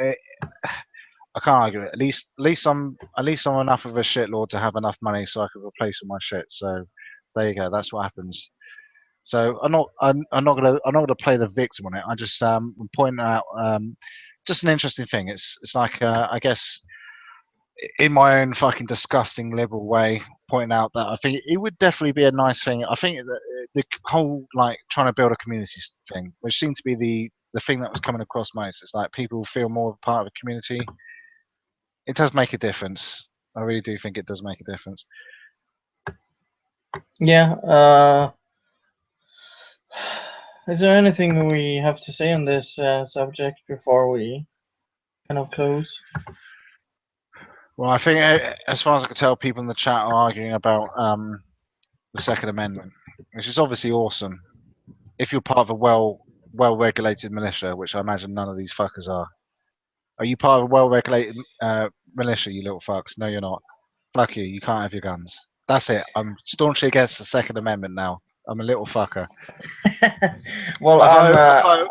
I can't argue it. At least I'm enough of a shitlord to have enough money so I can replace all my shit. So there you go. That's what happens. So I'm not gonna play the victim on it. I just point out just an interesting thing. It's like I guess in my own fucking disgusting liberal way, pointing out that I think it would definitely be a nice thing. I think the whole like trying to build a community thing, which seemed to be the thing that was coming across most. It's like people feel more part of a community. It does make a difference. I really do think it does make a difference. Yeah. Is there anything we have to say on this subject before we kind of close? Well, I think as far as I can tell, people in the chat are arguing about the Second Amendment, which is obviously awesome. If you're part of a well-regulated militia, which I imagine none of these fuckers are. Are you part of a well-regulated militia, you little fucks? No, you're not. Fuck you. You can't have your guns. That's it. I'm staunchly against the Second Amendment now. I'm a little fucker. Well, I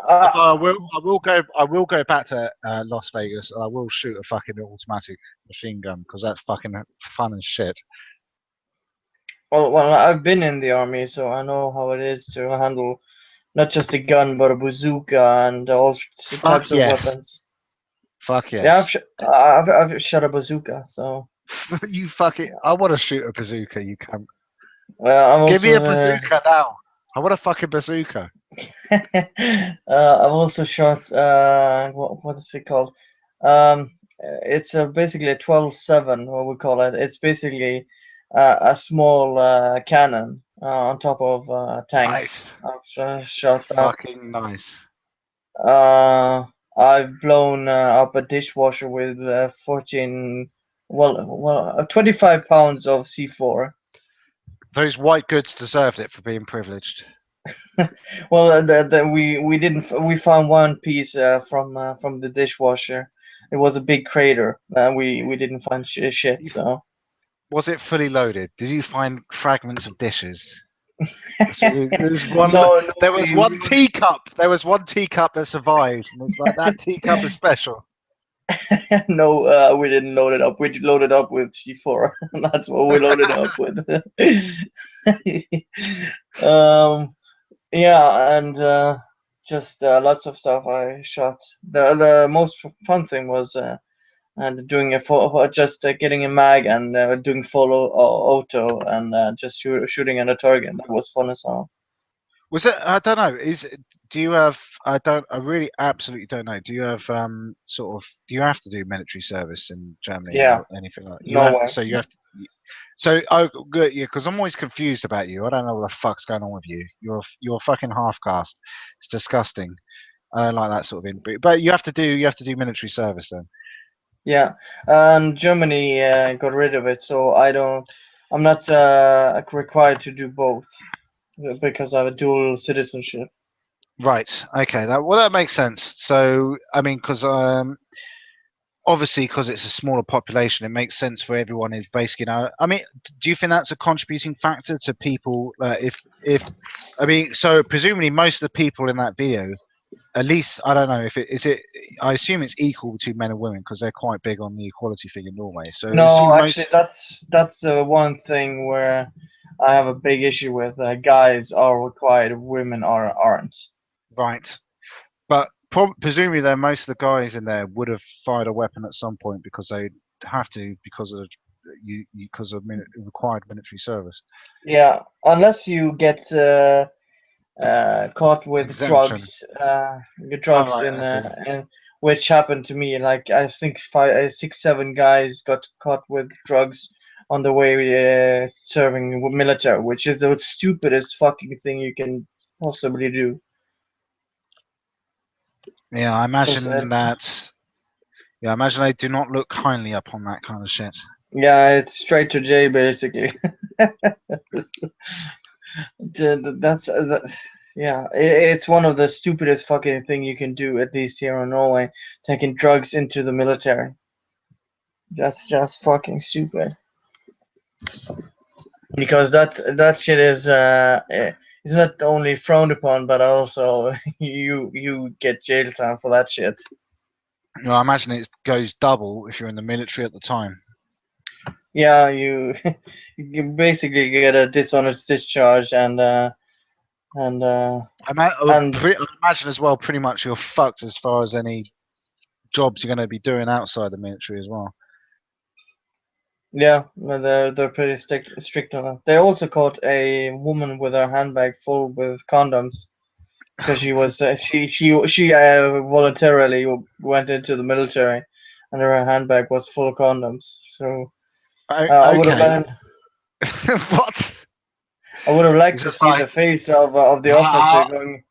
will go back to Las Vegas, and I will shoot a fucking automatic machine gun because that's fucking fun as shit. Well, I've been in the army, so I know how it is to handle not just a gun, but a bazooka and all types of weapons. Fuck yes. Yeah, I've shot a bazooka, so. You fucking! I want to shoot a bazooka. You can't. Well, give me a bazooka now. I want a fucking bazooka. I've also shot what is it called? It's basically a 12-7. What we call it? It's basically a small cannon on top of tanks. Nice. I've shot that. Fucking nice. I've blown up a dishwasher with 25 pounds of C4. Those white goods deserved it for being privileged. Well, we found one piece from the dishwasher. It was a big crater. We didn't find shit. So. Was it fully loaded? Did you find fragments of dishes? There was one teacup. There was one teacup that survived, and it's like that teacup is special. No, we didn't load it up. We loaded up with C4. That's what we loaded up with. Yeah, and just lots of stuff I shot. The most fun thing was and doing just getting a mag and doing full auto and just shooting at a target. That was fun as hell. Was it? I don't know. Do you have? I really absolutely don't know. Do you have sort of? Do you have to do military service in Germany Yeah. or anything like that? No way. So you have to. So oh good, yeah, because I'm always confused about you. I don't know what the fuck's going on with you. You're fucking half caste. It's disgusting. I don't like that sort of thing. But you have to do military service then. Yeah, and Germany got rid of it, so I'm not required to do both because I have a dual citizenship. Right. Okay. That makes sense. So I mean, because obviously, because it's a smaller population, it makes sense for everyone is basically now. I mean, do you think that's a contributing factor to people? If I mean, so presumably most of the people in that video, at least I don't know if it is it. I assume it's equal between men and women because they're quite big on the equality thing in Norway. So I No, assume actually, that's one thing where I have a big issue with. Guys are required, women aren't. Right. But presumably, though, most of the guys in there would have fired a weapon at some point because they have to because of required military service. Yeah, unless you get caught with Exemption. drugs Oh, right, in which happened to me. Like I think 5, 6, 7 guys got caught with drugs on the way serving military, which is the stupidest fucking thing you can possibly do. Yeah, I imagine that. Yeah, I imagine they do not look kindly upon that kind of shit. Yeah, it's straight to jail basically. That's yeah, it's one of the stupidest fucking thing you can do, at least here in Norway, taking drugs into the military. That's just fucking stupid. Because that shit is it's not only frowned upon, but also you get jail time for that shit. No, I imagine it goes double if you're in the military at the time. Yeah, you can basically get a dishonest discharge and I imagine as well, pretty much you're fucked as far as any jobs you're going to be doing outside the military as well. yeah, they're pretty strict on that. They also caught a woman with her handbag full with condoms because she was she voluntarily went into the military, and her handbag was full of condoms. So I would have what? I would have liked to see the face of the officer going.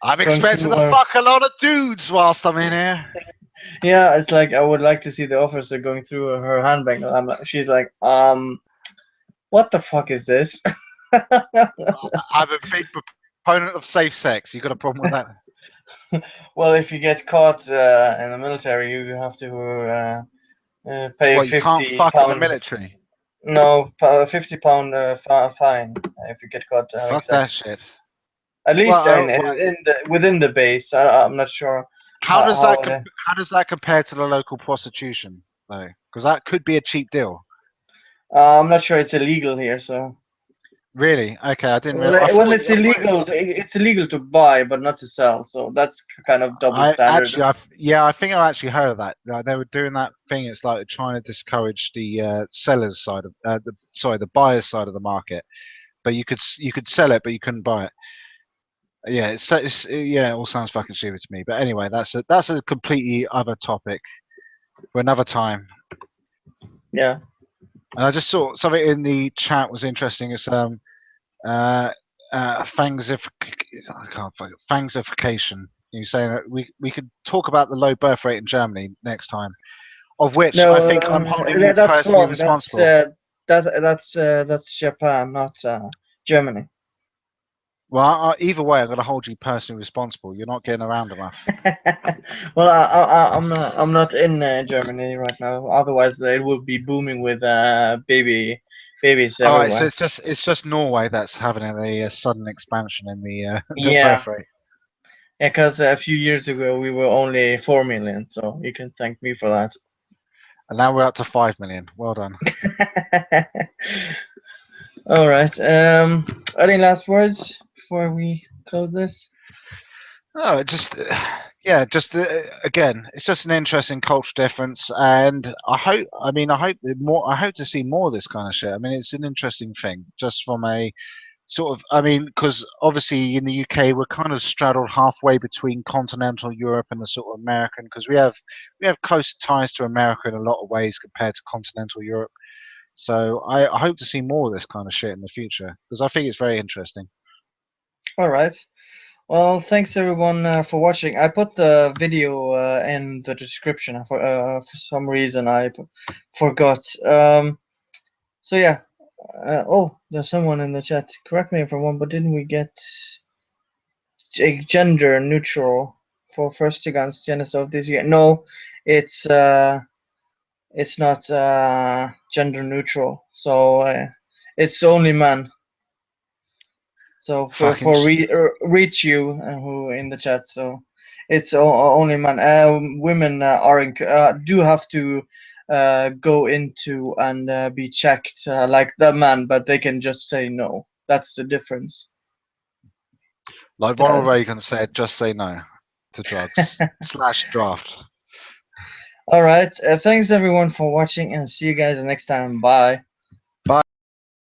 I'm expecting to fuck a lot of dudes whilst I'm in here. Yeah, it's like I would like to see the officer going through her handbag. And she's like, what the fuck is this? I'm a big proponent of safe sex. You got a problem with that? Well, if you get caught in the military, you have to pay Well, you can't fuck in the military. No, £50 fine if you get caught. Fuck that shit. At least within the base. I'm not sure. How does that compare to the local prostitution, though? Because that could be a cheap deal. I'm not sure it's illegal here, so. Really? Okay, I didn't realize. Well, it's illegal. It's illegal to buy, but not to sell. So that's kind of double standard. I think I actually heard of that. They were doing that thing. It's like trying to discourage the sellers side of the buyers side of the market. But you could sell it, but you couldn't buy it. Yeah, it all sounds fucking stupid to me. But anyway, that's a completely other topic for another time. Yeah. And I just saw something in the chat was interesting. It's fangsification. You're saying that we could talk about the low birth rate in Germany next time, of which I think I'm holding you personally responsible. That's Japan, not Germany. Well, either way, I'm going to hold you personally responsible. You're not getting around enough. Well, I'm not in Germany right now. Otherwise, it would be booming with babies everywhere. All right, so it's just Norway that's having a sudden expansion in the birth rate. Yeah, because a few years ago we were only 4 million, so you can thank me for that. And now we're up to 5 million. Well done. All right. Any last words before we close this? No, just Yeah, just again, it's just an interesting cultural difference, and I hope I hope to see more of this kind of shit. I mean, it's an interesting thing, just from a sort of, I mean, because obviously in the UK we're kind of straddled halfway between continental Europe and the sort of American, because we have close ties to America in a lot of ways compared to continental Europe. So I hope to see more of this kind of shit in the future, because I think it's very interesting. All right. Well, thanks everyone for watching. I put the video in the description. For some reason I forgot. So yeah. Oh, there's someone in the chat. Correct me if I'm wrong, but didn't we get a gender neutral for first against Genesis of this year? No, it's not gender neutral. So it's only men. So for reach you who in the chat, so it's only men. Women do have to go into and be checked like the man, but they can just say no. That's the difference. Like Ronald Reagan said, just say no to drugs / draft. All right. Thanks everyone for watching, and see you guys next time. Bye.